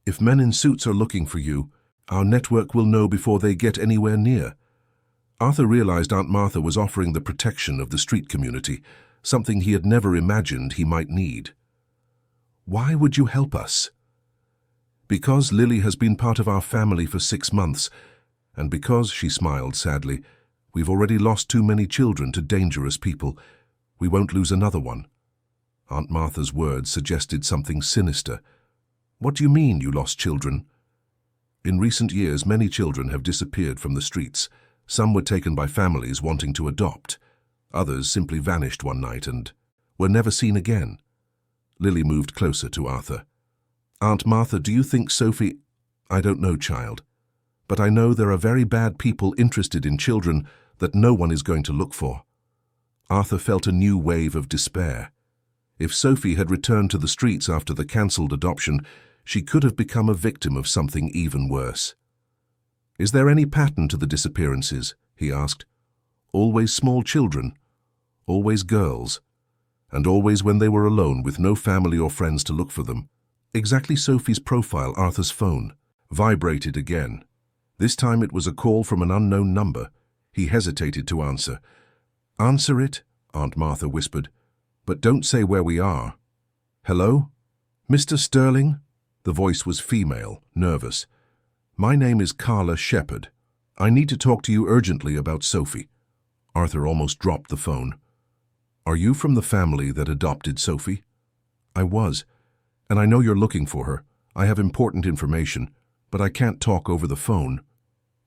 If men in suits are looking for you, our network will know before they get anywhere near. Arthur realized Aunt Martha was offering the protection of the street community, something he had never imagined he might need. Why would you help us? Because Lily has been part of our family for 6 months, and because, she smiled sadly, we've already lost too many children to dangerous people. We won't lose another one. Aunt Martha's words suggested something sinister. What do you mean you lost children? In recent years, many children have disappeared from the streets. Some were taken by families wanting to adopt. Others simply vanished one night and, were never seen again. Lily moved closer to Arthur. Aunt Martha, do you think Sophie— I don't know, child. But I know there are very bad people interested in children that no one is going to look for. Arthur felt a new wave of despair. If Sophie had returned to the streets after the cancelled adoption, she could have become a victim of something even worse. Is there any pattern to the disappearances? He asked. Always small children, always girls, and always when they were alone with no family or friends to look for them. Exactly Sophie's profile. Arthur's phone vibrated again. This time it was a call from an unknown number. He hesitated to answer. Answer it, Aunt Martha whispered, but don't say where we are. Hello? Mr. Sterling? The voice was female, nervous. My name is Carla Shepherd. I need to talk to you urgently about Sophie. Arthur almost dropped the phone. Are you from the family that adopted Sophie? I was, and I know you're looking for her. I have important information, but I can't talk over the phone.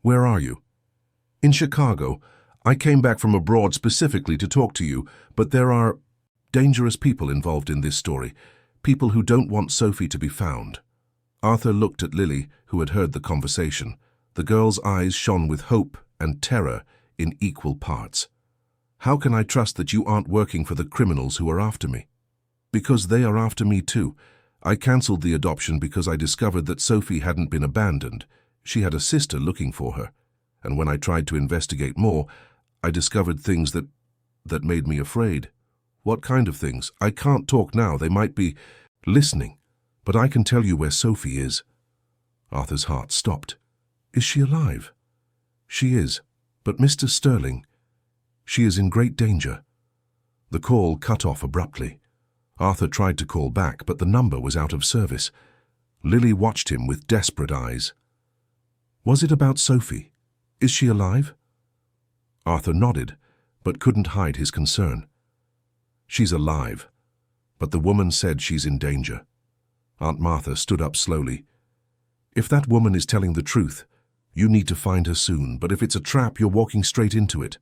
Where are you? In Chicago. I came back from abroad specifically to talk to you, but there are dangerous people involved in this story, people who don't want Sophie to be found. Arthur looked at Lily, who had heard the conversation. The girl's eyes shone with hope and terror in equal parts. How can I trust that you aren't working for the criminals who are after me? Because they are after me too. I cancelled the adoption because I discovered that Sophie hadn't been abandoned. She had a sister looking for her. And when I tried to investigate more, I discovered things that made me afraid. What kind of things? I can't talk now. They might be listening. But I can tell you where Sophie is. Arthur's heart stopped. Is she alive? She is. But Mr. Sterling, she is in great danger. The call cut off abruptly. Arthur tried to call back, but the number was out of service. Lily watched him with desperate eyes. Was it about Sophie? Is she alive? Arthur nodded, but couldn't hide his concern. She's alive, but the woman said she's in danger. Aunt Martha stood up slowly. If that woman is telling the truth, you need to find her soon, but if it's a trap, you're walking straight into it.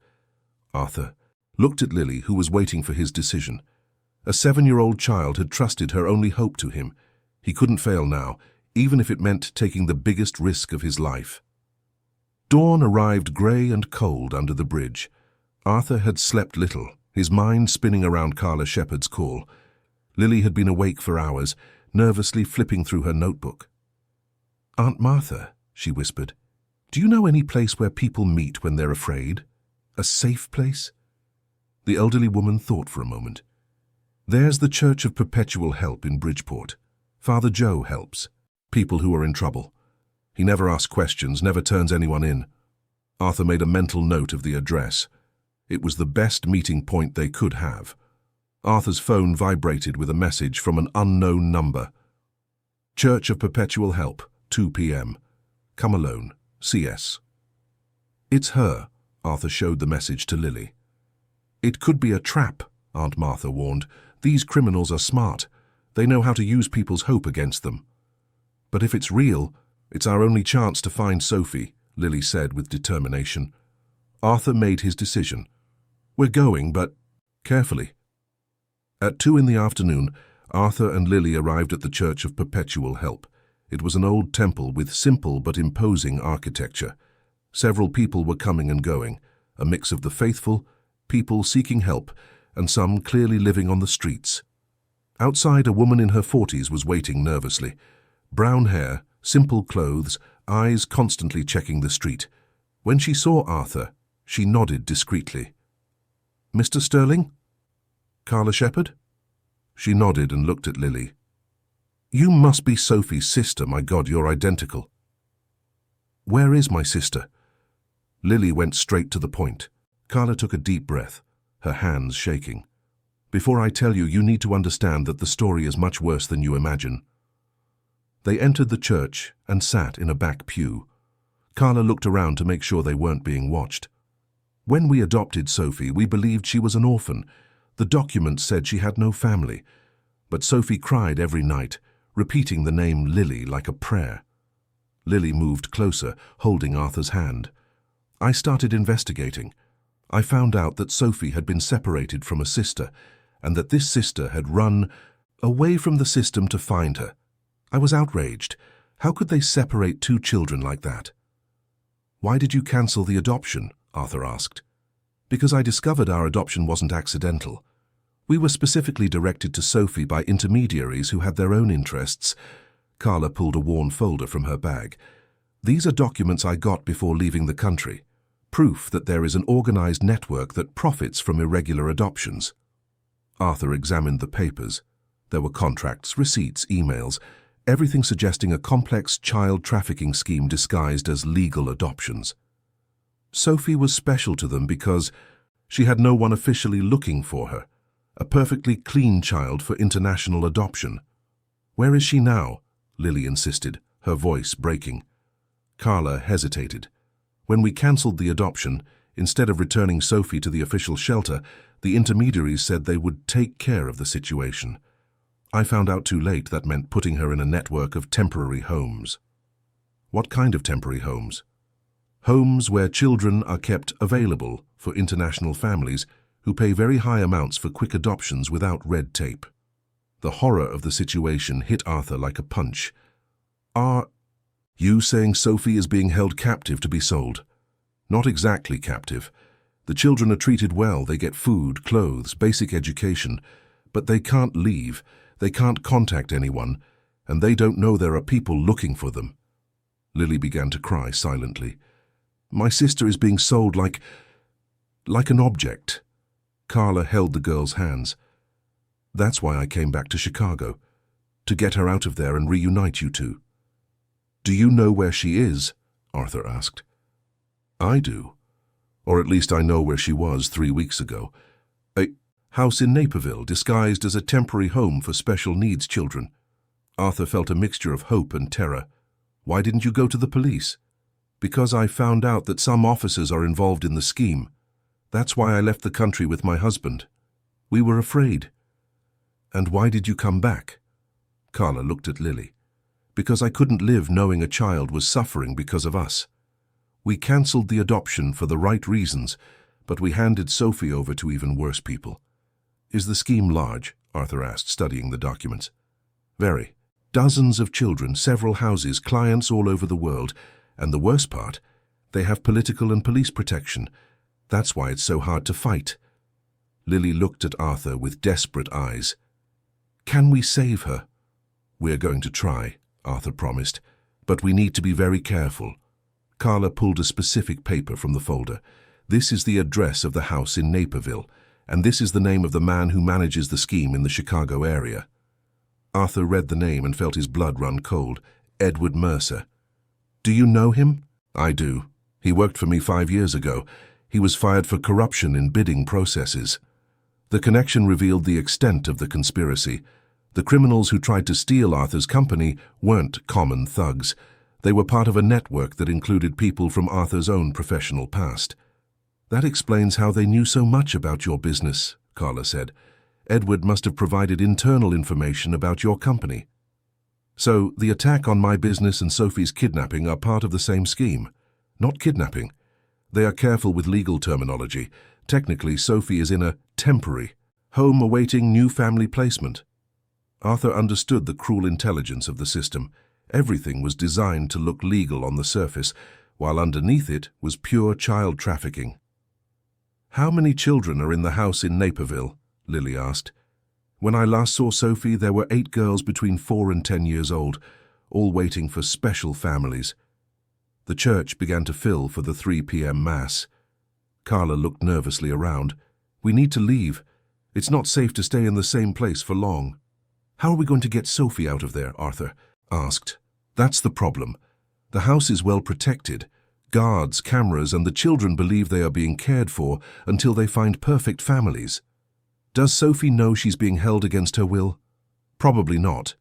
Arthur looked at Lily, who was waiting for his decision. A 7-year-old child had trusted her only hope to him. He couldn't fail now, even if it meant taking the biggest risk of his life. Dawn arrived grey and cold under the bridge. Arthur had slept little, his mind spinning around Carla Shepherd's call. Lily had been awake for hours, nervously flipping through her notebook. Aunt Martha, she whispered, do you know any place where people meet when they're afraid? A safe place? The elderly woman thought for a moment. There's the Church of Perpetual Help in Bridgeport. Father Joe helps people who are in trouble. He never asks questions, never turns anyone in. Arthur made a mental note of the address. It was the best meeting point they could have. Arthur's phone vibrated with a message from an unknown number. Church of Perpetual Help, 2 p.m. Come alone, CS. It's her, Arthur showed the message to Lily. It could be a trap, Aunt Martha warned. These criminals are smart. They know how to use people's hope against them. But if it's real, it's our only chance to find Sophie, Lily said with determination. Arthur made his decision. We're going, but carefully. At 2 in the afternoon, Arthur and Lily arrived at the Church of Perpetual Help. It was an old temple with simple but imposing architecture. Several people were coming and going, a mix of the faithful, people seeking help, and some clearly living on the streets. Outside, a woman in her 40s was waiting nervously. Brown hair, simple clothes, eyes constantly checking the street. When she saw Arthur, she nodded discreetly. Mr. Sterling? Carla Shepherd? She nodded and looked at Lily. You must be Sophie's sister. My God, you're identical. Where is my sister? Lily went straight to the point. Carla took a deep breath, her hands shaking. Before I tell you, you need to understand that the story is much worse than you imagine. They entered the church and sat in a back pew. Carla looked around to make sure they weren't being watched. When we adopted Sophie, we believed she was an orphan. The documents said she had no family. But Sophie cried every night, repeating the name Lily like a prayer. Lily moved closer, holding Arthur's hand. I started investigating. I found out that Sophie had been separated from a sister, and that this sister had run away from the system to find her. I was outraged. How could they separate two children like that? "Why did you cancel the adoption?" Arthur asked. "Because I discovered our adoption wasn't accidental. We were specifically directed to Sophie by intermediaries who had their own interests." Carla pulled a worn folder from her bag. "These are documents I got before leaving the country. Proof that there is an organized network that profits from irregular adoptions." Arthur examined the papers. There were contracts, receipts, emails, everything suggesting a complex child trafficking scheme disguised as legal adoptions. Sophie was special to them because she had no one officially looking for her, a perfectly clean child for international adoption. "Where is she now?" Lily insisted, her voice breaking. Carla hesitated. "When we cancelled the adoption, instead of returning Sophie to the official shelter, the intermediaries said they would take care of the situation. I found out too late that meant putting her in a network of temporary homes." "What kind of temporary homes?" "Homes where children are kept available for international families who pay very high amounts for quick adoptions without red tape." The horror of the situation hit Arthur like a punch. "Are you saying Sophie is being held captive to be sold?" "Not exactly captive. The children are treated well. They get food, clothes, basic education, but they can't leave. They can't contact anyone, and they don't know there are people looking for them." Lily began to cry silently. "My sister is being sold like an object." Carla held the girl's hands. "That's why I came back to Chicago, to get her out of there and reunite you two." "Do you know where she is?" Arthur asked. "I do. Or at least I know where she was 3 weeks ago. A house in Naperville, disguised as a temporary home for special needs children." Arthur felt a mixture of hope and terror. "Why didn't you go to the police?" "Because I found out that some officers are involved in the scheme. That's why I left the country with my husband. We were afraid." "And why did you come back?" Carla looked at Lily. "Because I couldn't live knowing a child was suffering because of us. We cancelled the adoption for the right reasons, but we handed Sophie over to even worse people." "Is the scheme large?" Arthur asked, studying the documents. "Very. Dozens of children, several houses, clients all over the world, and the worst part, they have political and police protection. That's why it's so hard to fight." Lily looked at Arthur with desperate eyes. "Can we save her?" "We're going to try," Arthur promised, "but we need to be very careful." Carla pulled a specific paper from the folder. "This is the address of the house in Naperville, and this is the name of the man who manages the scheme in the Chicago area." Arthur read the name and felt his blood run cold. "Edward Mercer." "Do you know him?" "I do. He worked for me 5 years ago. He was fired for corruption in bidding processes." The connection revealed the extent of the conspiracy. The criminals who tried to steal Arthur's company weren't common thugs. They were part of a network that included people from Arthur's own professional past. "That explains how they knew so much about your business," Carla said. "Edward must have provided internal information about your company." "So the attack on my business and Sophie's kidnapping are part of the same scheme?" "Not kidnapping. They are careful with legal terminology. Technically, Sophie is in a temporary home awaiting new family placement." Arthur understood the cruel intelligence of the system. Everything was designed to look legal on the surface, while underneath it was pure child trafficking. "How many children are in the house in Naperville?" Lily asked. "When I last saw Sophie, there were 8 girls between 4 and 10 years old, all waiting for special families." The church began to fill for the 3 p.m. Mass. Carla looked nervously around. "We need to leave. It's not safe to stay in the same place for long." "How are we going to get Sophie out of there?" Arthur asked. "That's the problem. The house is well protected. Guards, cameras, and the children believe they are being cared for until they find perfect families." "Does Sophie know she's being held against her will?" "Probably not.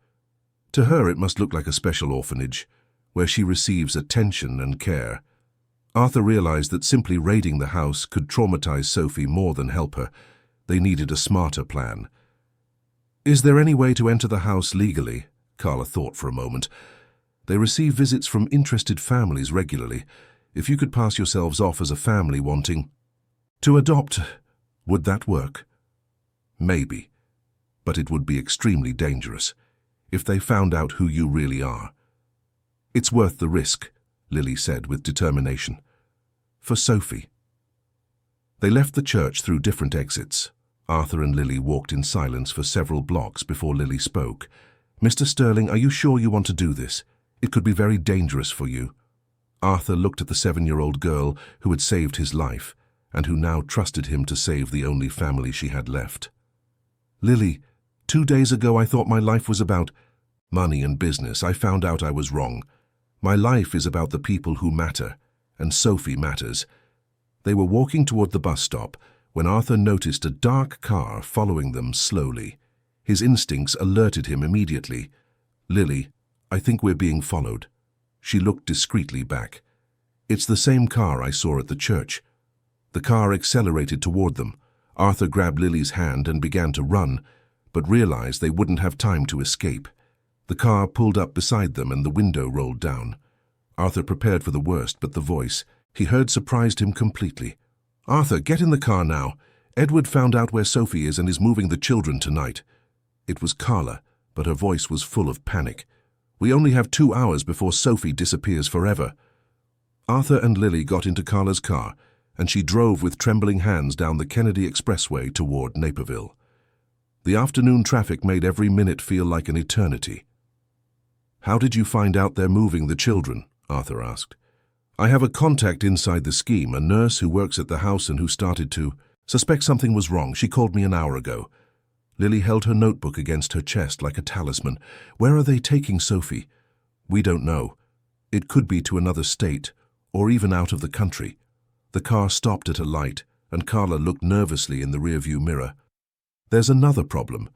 To her it must look like a special orphanage, where she receives attention and care." Arthur realized that simply raiding the house could traumatize Sophie more than help her. They needed a smarter plan. "Is there any way to enter the house legally?" Carla thought for a moment. "They receive visits from interested families regularly. If you could pass yourselves off as a family wanting to adopt, would that work?" Maybe. But it would be extremely dangerous if they found out who you really are. It's worth the risk, Lily said with determination. For Sophie. They left the church through different exits. Arthur and Lily walked in silence for several blocks before Lily spoke. Mr. Sterling, are you sure you want to do this? It could be very dangerous for you. Arthur looked at the 7-year-old girl who had saved his life and who now trusted him to save the only family she had left. Lily, 2 days ago I thought my life was about money and business. I found out I was wrong. My life is about the people who matter, and Sophie matters. They were walking toward the bus stop when Arthur noticed a dark car following them slowly. His instincts alerted him immediately. Lily, I think we're being followed. She looked discreetly back. It's the same car I saw at the church. The car accelerated toward them. Arthur grabbed Lily's hand and began to run, but realized they wouldn't have time to escape. The car pulled up beside them and the window rolled down. Arthur prepared for the worst, but the voice he heard surprised him completely. Arthur, get in the car now. Edward found out where Sophie is and is moving the children tonight. It was Carla, but her voice was full of panic. We only have 2 hours before Sophie disappears forever. Arthur and Lily got into Carla's car, and she drove with trembling hands down the Kennedy Expressway toward Naperville. The afternoon traffic made every minute feel like an eternity. How did you find out they're moving the children? Arthur asked. I have a contact inside the scheme, a nurse who works at the house and who started to suspect something was wrong. She called me an hour ago. Lily held her notebook against her chest like a talisman. Where are they taking Sophie? We don't know. It could be to another state, or even out of the country. The car stopped at a light, and Carla looked nervously in the rearview mirror. There's another problem.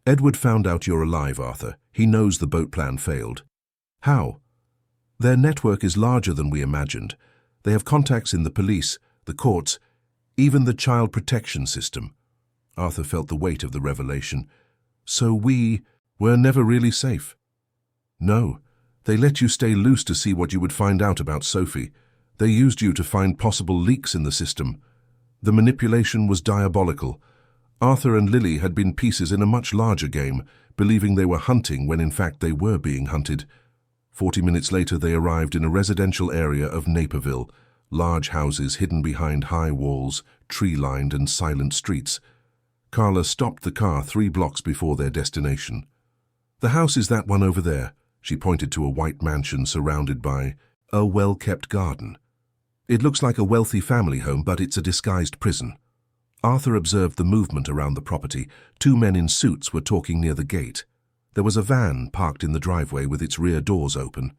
Edward found out you're alive, Arthur. He knows the boat plan failed. How? Their network is larger than we imagined. They have contacts in the police, the courts, even the child protection system. Arthur felt the weight of the revelation. So we were never really safe? No. They let you stay loose to see what you would find out about Sophie. They used you to find possible leaks in the system. The manipulation was diabolical. Arthur and Lily had been pieces in a much larger game, believing they were hunting when in fact they were being hunted. 40 minutes later they arrived in a residential area of Naperville, large houses hidden behind high walls, tree-lined and silent streets. Carla stopped the car 3 blocks before their destination. The house is that one over there. She pointed to a white mansion surrounded by a well-kept garden. It looks like a wealthy family home, but it's a disguised prison. Arthur observed the movement around the property. 2 men in suits were talking near the gate. There was a van parked in the driveway with its rear doors open.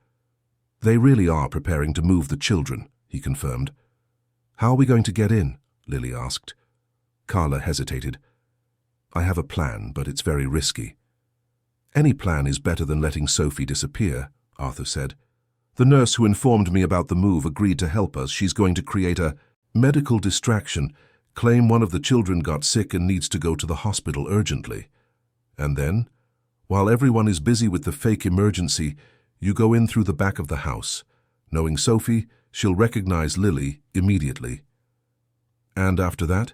They really are preparing to move the children, he confirmed. How are we going to get in? Lily asked. Carla hesitated. I have a plan, but it's very risky. Any plan is better than letting Sophie disappear, Arthur said. The nurse who informed me about the move agreed to help us. She's going to create a medical distraction, claim one of the children got sick and needs to go to the hospital urgently. And then, while everyone is busy with the fake emergency, you go in through the back of the house. Knowing Sophie, she'll recognize Lily immediately. And after that?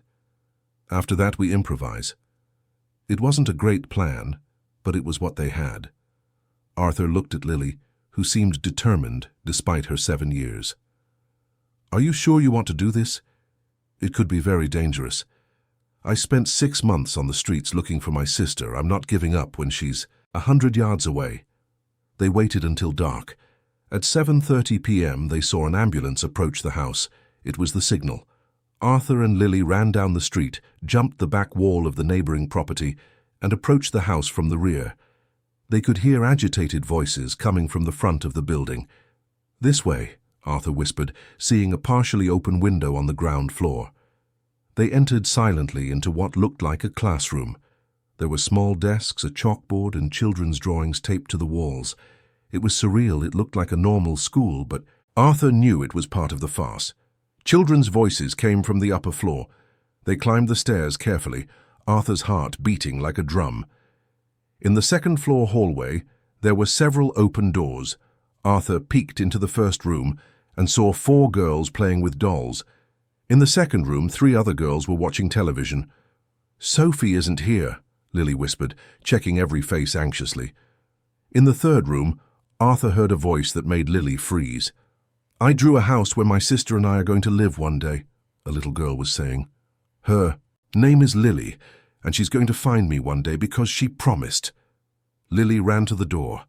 After that we improvise. It wasn't a great plan, but it was what they had. Arthur looked at Lily, who seemed determined despite her 7 years. Are you sure you want to do this? It could be very dangerous. I spent 6 months on the streets looking for my sister. I'm not giving up when she's 100 yards away. They waited until dark. At 7:30 p.m. they saw an ambulance approach the house. It was the signal. Arthur and Lily ran down the street, jumped the back wall of the neighboring property, and approached the house from the rear. They could hear agitated voices coming from the front of the building. This way, Arthur whispered, seeing a partially open window on the ground floor. They entered silently into what looked like a classroom. There were small desks, a chalkboard, and children's drawings taped to the walls. It was surreal. It looked like a normal school, but Arthur knew it was part of the farce. Children's voices came from the upper floor. They climbed the stairs carefully, Arthur's heart beating like a drum. In the second-floor hallway, there were several open doors. Arthur peeked into the first room and saw 4 girls playing with dolls. In the second room, 3 other girls were watching television. Sophie isn't here, Lily whispered, checking every face anxiously. In the third room, Arthur heard a voice that made Lily freeze. I drew a house where my sister and I are going to live one day, a little girl was saying. Her name is Lily, and she's going to find me one day because she promised. Lily ran to the door.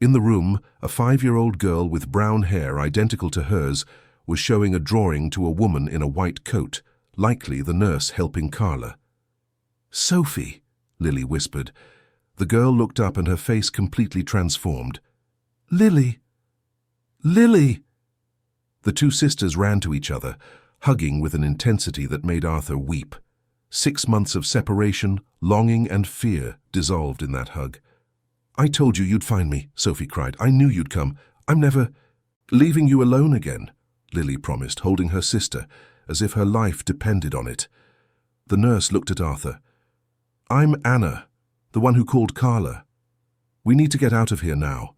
In the room, a 5-year-old girl with brown hair identical to hers was showing a drawing to a woman in a white coat, likely the nurse helping Carla. Sophie, Lily whispered. The girl looked up and her face completely transformed. Lily! Lily! The two sisters ran to each other, hugging with an intensity that made Arthur weep. 6 months of separation, longing and fear dissolved in that hug. I told you you'd find me, Sophie cried. I knew you'd come. I'm never leaving you alone again, Lily promised, holding her sister, as if her life depended on it. The nurse looked at Arthur. I'm Anna, the one who called Carla. We need to get out of here now.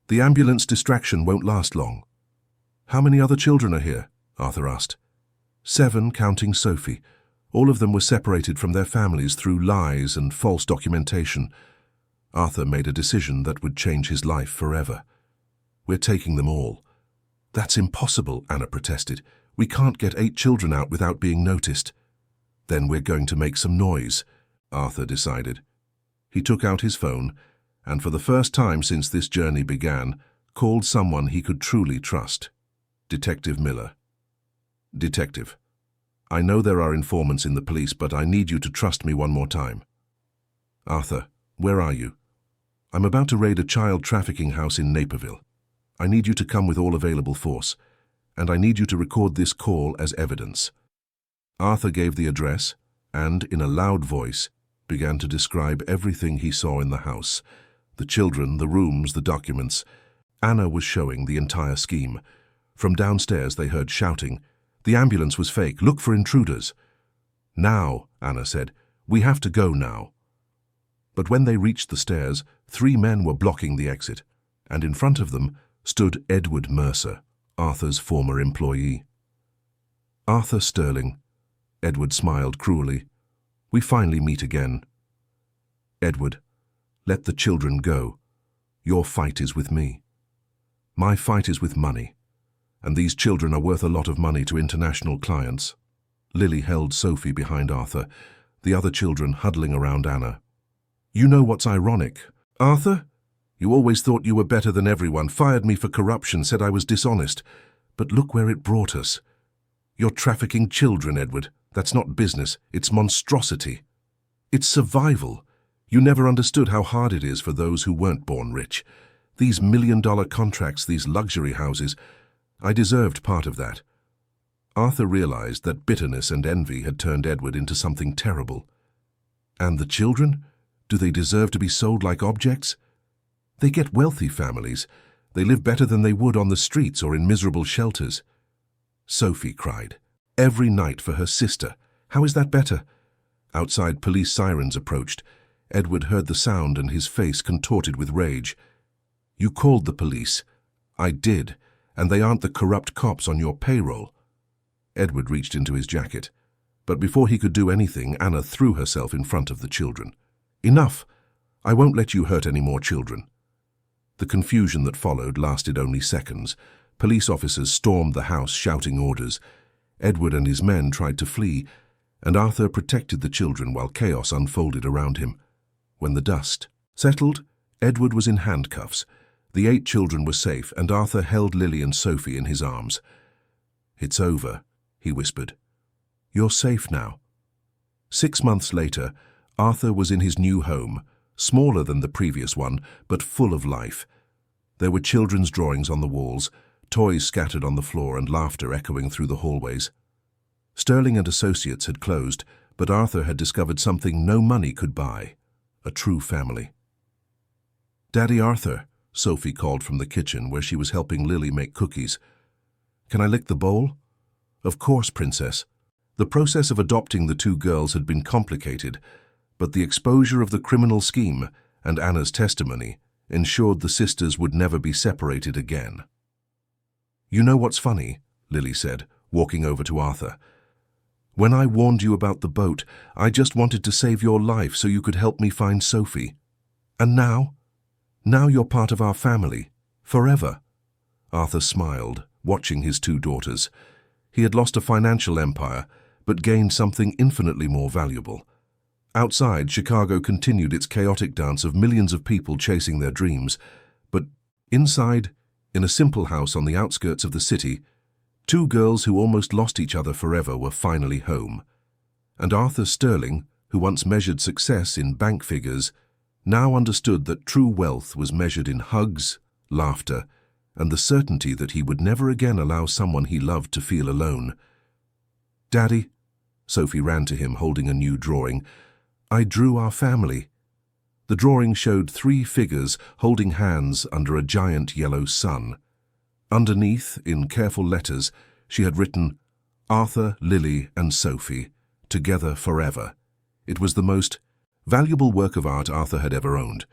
The ambulance distraction won't last long. How many other children are here? Arthur asked. 7, counting Sophie. All of them were separated from their families through lies and false documentation. Arthur made a decision that would change his life forever. We're taking them all. That's impossible, Anna protested. We can't get 8 children out without being noticed. Then we're going to make some noise, Arthur decided. He took out his phone and, for the first time since this journey began, called someone he could truly trust. Detective Miller. Detective, I know there are informants in the police, but I need you to trust me one more time. Arthur, where are you? I'm about to raid a child trafficking house in Naperville. I need you to come with all available force, and I need you to record this call as evidence. Arthur gave the address and, in a loud voice, began to describe everything he saw in the house. The children, the rooms, the documents. Anna was showing the entire scheme. From downstairs they heard shouting. The ambulance was fake. Look for intruders. Now, Anna said, we have to go now. But when they reached the stairs, 3 men were blocking the exit, and in front of them stood Edward Mercer, Arthur's former employee. Arthur Sterling. Edward smiled cruelly. We finally meet again. Edward, let the children go. Your fight is with me. My fight is with money, and these children are worth a lot of money to international clients. Lily held Sophie behind Arthur, the other children huddling around Anna. You know what's ironic? Arthur, you always thought you were better than everyone, fired me for corruption, said I was dishonest. But look where it brought us. You're trafficking children, Edward. That's not business, it's monstrosity. It's survival. You never understood how hard it is for those who weren't born rich. These million-dollar contracts, these luxury houses, I deserved part of that. Arthur realized that bitterness and envy had turned Edward into something terrible. And the children? Do they deserve to be sold like objects? They get wealthy families. They live better than they would on the streets or in miserable shelters. Sophie cried. Every night for her sister. How is that better? Outside, police sirens approached. Edward heard the sound and his face contorted with rage. You called the police. I did, and they aren't the corrupt cops on your payroll. Edward reached into his jacket, but before he could do anything, Anna threw herself in front of the children. Enough! I won't let you hurt any more children. The confusion that followed lasted only seconds. Police officers stormed the house shouting orders. Edward and his men tried to flee, and Arthur protected the children while chaos unfolded around him. When the dust settled, Edward was in handcuffs. The 8 children were safe, and Arthur held Lily and Sophie in his arms. It's over, he whispered. You're safe now. 6 months later, Arthur was in his new home, smaller than the previous one, but full of life. There were children's drawings on the walls, toys scattered on the floor, and laughter echoing through the hallways. Sterling and Associates had closed, but Arthur had discovered something no money could buy: a true family. Daddy Arthur, Sophie called from the kitchen where she was helping Lily make cookies. Can I lick the bowl? Of course, Princess. The process of adopting the 2 girls had been complicated, but the exposure of the criminal scheme and Anna's testimony ensured the sisters would never be separated again. You know what's funny? Lily said, walking over to Arthur. When I warned you about the boat, I just wanted to save your life so you could help me find Sophie. And now? Now you're part of our family. Forever." Arthur smiled, watching his two daughters. He had lost a financial empire, but gained something infinitely more valuable. Outside, Chicago continued its chaotic dance of millions of people chasing their dreams. But inside, in a simple house on the outskirts of the city, two girls who almost lost each other forever were finally home. And Arthur Sterling, who once measured success in bank figures, now understood that true wealth was measured in hugs, laughter, and the certainty that he would never again allow someone he loved to feel alone. "Daddy," Sophie ran to him holding a new drawing, "I drew our family." The drawing showed three figures holding hands under a giant yellow sun. Underneath, in careful letters, she had written, "Arthur, Lily, and Sophie, together forever." It was the most valuable work of art Arthur had ever owned.